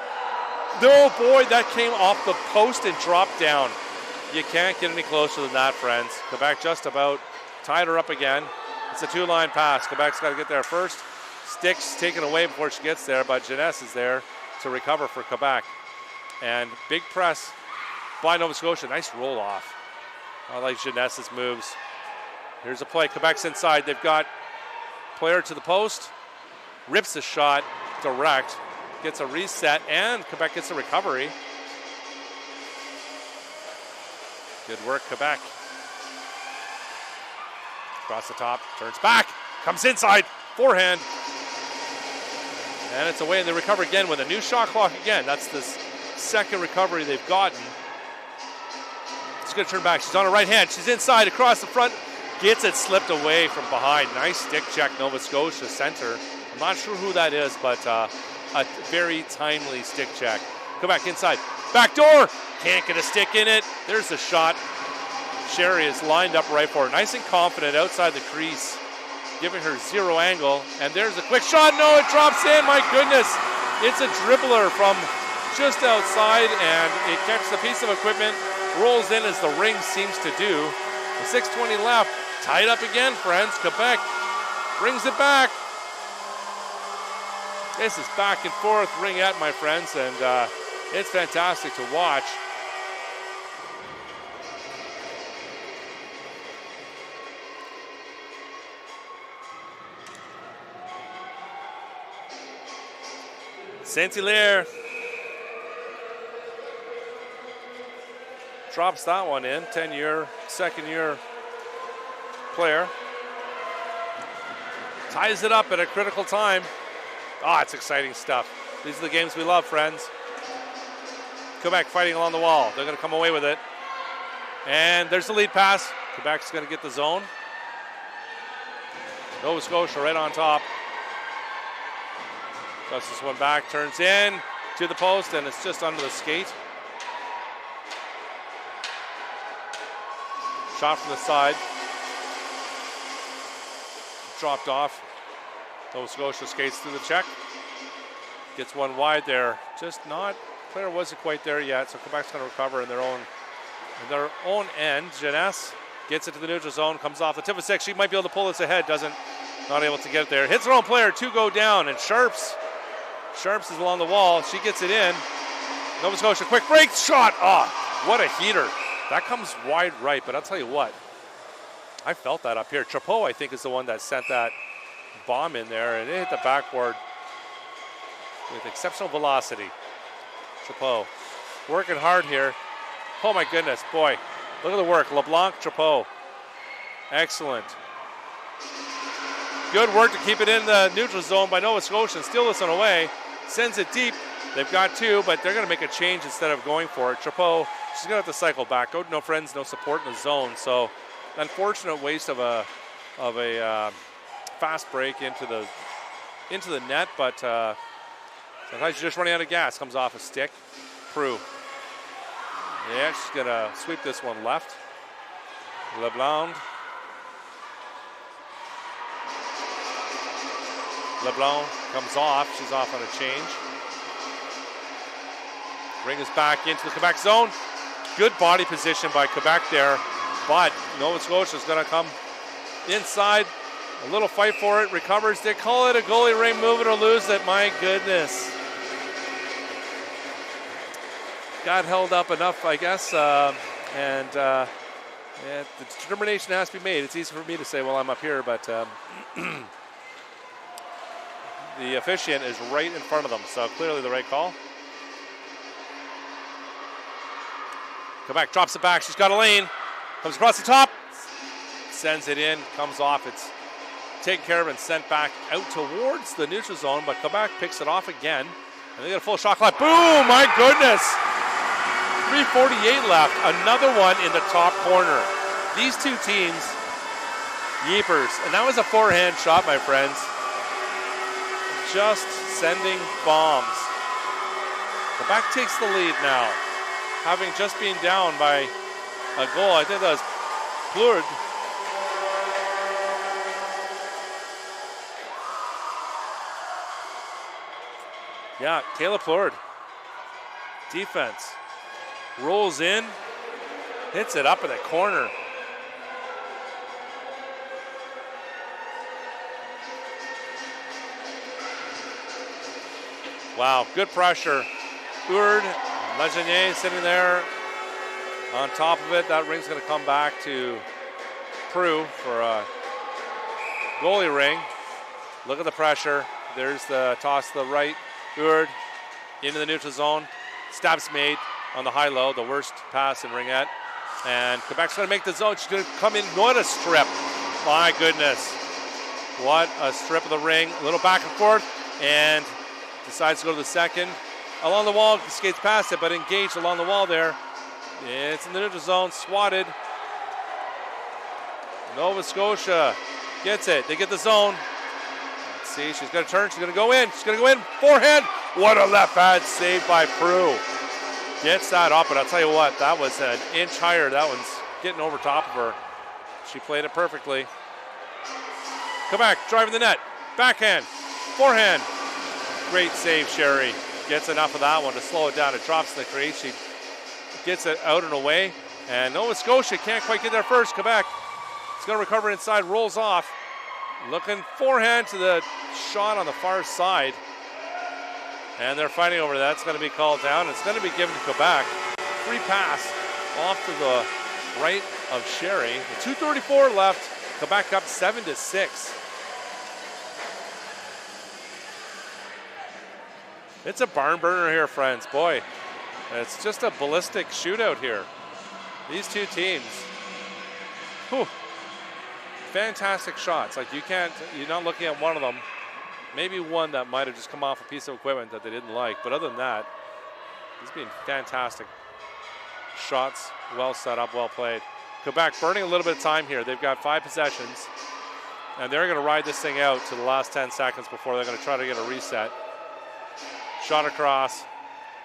Speaker 1: No, boy, that came off the post and dropped down. You can't get any closer than that, friends. Quebec just about tied her up again. It's a 2-line pass. Quebec's got to get there first. Sticks taken away before she gets there, but Jeunesse is there to recover for Quebec. And big press by Nova Scotia. Nice roll off. I like Jeunesse's moves. Here's a play. Quebec's inside. They've got player to the post. Rips a shot direct. Gets a reset, and Quebec gets a recovery. Good work, Quebec. Across the top, turns back, comes inside, forehand. And it's away, and they recover again with a new shot clock again. That's the second recovery they've gotten. She's going to turn back. She's on her right hand. She's inside, across the front. Gets it slipped away from behind. Nice stick check, Nova Scotia center. I'm not sure who that is, but a very timely stick check. Quebec inside. Back door. Can't get a stick in it. There's the shot. Sherry is lined up right for her. Nice and confident outside the crease, giving her zero angle. And there's a quick shot. No, it drops in. My goodness. It's a dribbler from just outside, and it catches a piece of equipment, rolls in as the ring seems to do. With 6:20 left. Tied up again, friends. Quebec brings it back. This is back and forth ringette, my friends, and it's fantastic to watch. Saint-Hilaire drops that one in. 10-year, second-year player. Ties it up at a critical time. Ah, it's exciting stuff. These are the games we love, friends. Quebec fighting along the wall. They're going to come away with it. And there's the lead pass. Quebec's going to get the zone. Nova Scotia right on top. Cuts this one back, turns in to the post, and it's just under the skate. Shot from the side. Dropped off. Nova Scotia skates through the check. Gets one wide there. Just not, player wasn't quite there yet, so Quebec's going to recover in their own end. Jeunesse gets it to the neutral zone, comes off the tip of six. She might be able to pull this ahead, not able to get it there. Hits her own player, two go down, and Sharps is along the wall. She gets it in. Nova Scotia, quick break, shot. Oh, what a heater. That comes wide right, but I'll tell you what, I felt that up here. Trapeau, I think, is the one that sent that bomb in there, and it hit the backboard with exceptional velocity. Trapeau working hard here. Oh my goodness, boy. Look at the work. LeBlanc, Trapeau. Excellent. Good work to keep it in the neutral zone by Nova Scotia and steal this one away. Sends it deep. They've got two, but they're going to make a change instead of going for it. Trapeau, she's going to have to cycle back. No friends, no support in the zone. So unfortunate waste of a fast break into the net, but sometimes you're just running out of gas. Comes off a stick. Prue. Yeah, she's going to sweep this one left. LeBlanc comes off. She's off on a change. Ring is back into the Quebec zone. Good body position by Quebec there, but Nova Scotia is going to come inside. A little fight for it. Recovers. They call it a goalie ring. Move it or lose it. My goodness. Got held up enough, I guess, and the determination has to be made. It's easy for me to say, well, I'm up here, but the officiant is right in front of them, so clearly the right call. Quebec drops it back. She's got a lane. Comes across the top. Sends it in. Comes off. It's taken care of and sent back out towards the neutral zone, but Quebec picks it off again. And they get a full shot clock. Boom! My goodness! 3:48 left. Another one in the top corner. These two teams, yeepers. And that was a forehand shot, my friends. Just sending bombs. Quebec takes the lead now, having just been down by a goal. I think that was Plourde. Yeah, Kayla Plourde. Defense. Rolls in. Hits it up in the corner. Wow, good pressure. Plourde, Legenier sitting there on top of it. That ring's going to come back to Prue for a goalie ring. Look at the pressure. There's the toss to the right. Plourde into the neutral zone. Stabs made on the high-low, the worst pass in Ringette. And Quebec's going to make the zone. She's going to come in. What a strip. My goodness. What a strip of the ring. A little back and forth. And decides to go to the second. Along the wall, skates past it, but engaged along the wall there. It's in the neutral zone, swatted. Nova Scotia gets it. They get the zone. Let's see, she's going to turn. She's going to go in. She's going to go in. Forehand. What a left hand save by Prue. Gets that up, and I'll tell you what, that was an inch higher. That one's getting over top of her. She played it perfectly. Quebec driving the net. Backhand. Forehand. Great save, Sherry. Gets enough of that one to slow it down. It drops in the crease. She gets it out and away. And Nova Scotia can't quite get there first. Quebec is going to recover inside, rolls off. Looking forehand to the shot on the far side. And they're fighting over that. It's going to be called down. It's going to be given to Quebec. Free pass off to the right of Sherry. With 2:34 left. Quebec up 7-6. It's a barn burner here, friends. Boy, it's just a ballistic shootout here. These two teams. Whew. Fantastic shots. Like you're not looking at one of them. Maybe one that might have just come off a piece of equipment that they didn't like. But other than that, it's been fantastic shots. Well set up, well played. Quebec burning a little bit of time here. They've got 5 possessions. And they're going to ride this thing out to the last 10 seconds before they're going to try to get a reset. Shot across.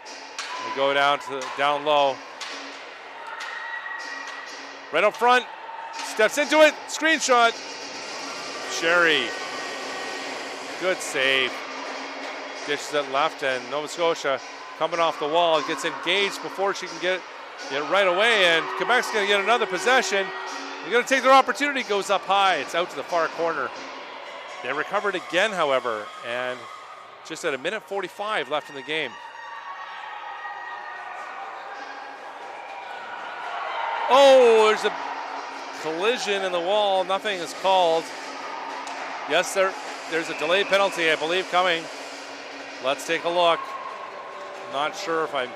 Speaker 1: They go down low. Right up front. Steps into it. Screenshot. Sherry. Good save. Dishes it left, and Nova Scotia coming off the wall. Gets engaged before she can get it right away, and Quebec's going to get another possession. They're going to take their opportunity. Goes up high. It's out to the far corner. They recovered again, however, and just at 1:45 left in the game. Oh, there's a collision in the wall. Nothing is called. Yes, there's a delayed penalty, I believe, coming. Let's take a look. Not sure if I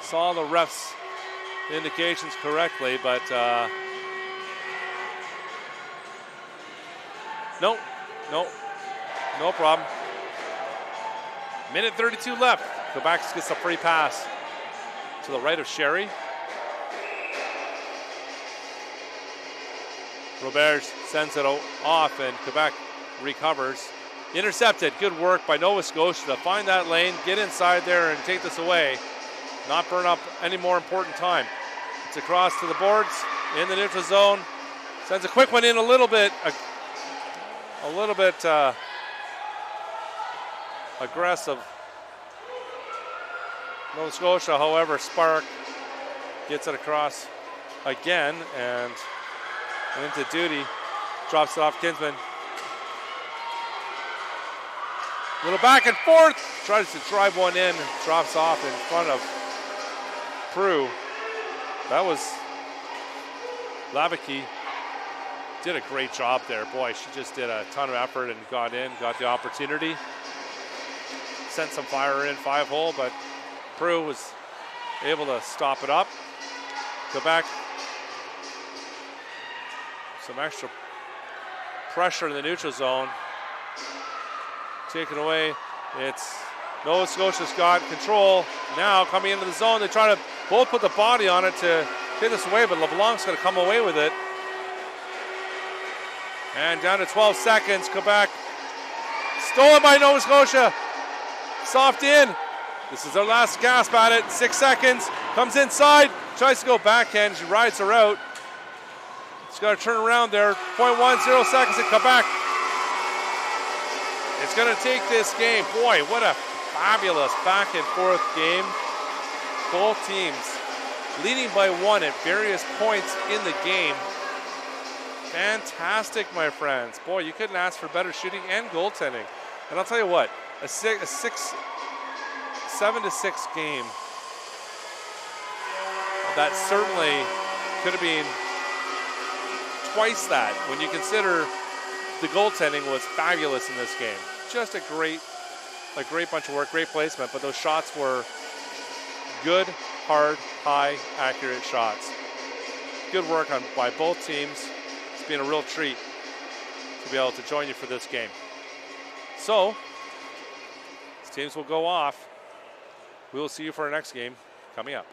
Speaker 1: saw the ref's indications correctly, but no problem. 1:32 left. Quebec gets a free pass to the right of Sherry. Robert sends it off, and Quebec recovers. Intercepted. Good work by Nova Scotia to find that lane, get inside there, and take this away. Not burn up any more important time. It's across to the boards in the neutral zone. Sends a quick one in a little bit aggressive. Nova Scotia, however, Spark gets it across again and into duty. Drops it off Kinsman. Little back and forth. Tries to drive one in. Drops off in front of Prue. That was Lavicki. Did a great job there. Boy, she just did a ton of effort and got the opportunity. Sent some fire in 5-hole, but Prue was able to stop it up. Quebec. Some extra pressure in the neutral zone. Taken away. It's Nova Scotia's got control. Now coming into the zone, they try to both put the body on it to get this away, but LeBlanc's going to come away with it. And down to 12 seconds, Quebec. Stolen by Nova Scotia. Soft in. This is their last gasp at it. 6 seconds. Comes inside. Tries to go backhand. She rides her out. She's got to turn around there. 0.10 seconds at Quebec. It's going to take this game. Boy, what a fabulous back and forth game. Both teams leading by 1 at various points in the game. Fantastic, my friends. Boy, you couldn't ask for better shooting and goaltending. And I'll tell you what, a 7-6 game, that certainly could have been twice that when you consider the goaltending was fabulous in this game. Just a great bunch of work, great placement, but those shots were good, hard, high, accurate shots. Good work by both teams. It's been a real treat to be able to join you for this game. So, These teams will go off. We will see you for our next game coming up.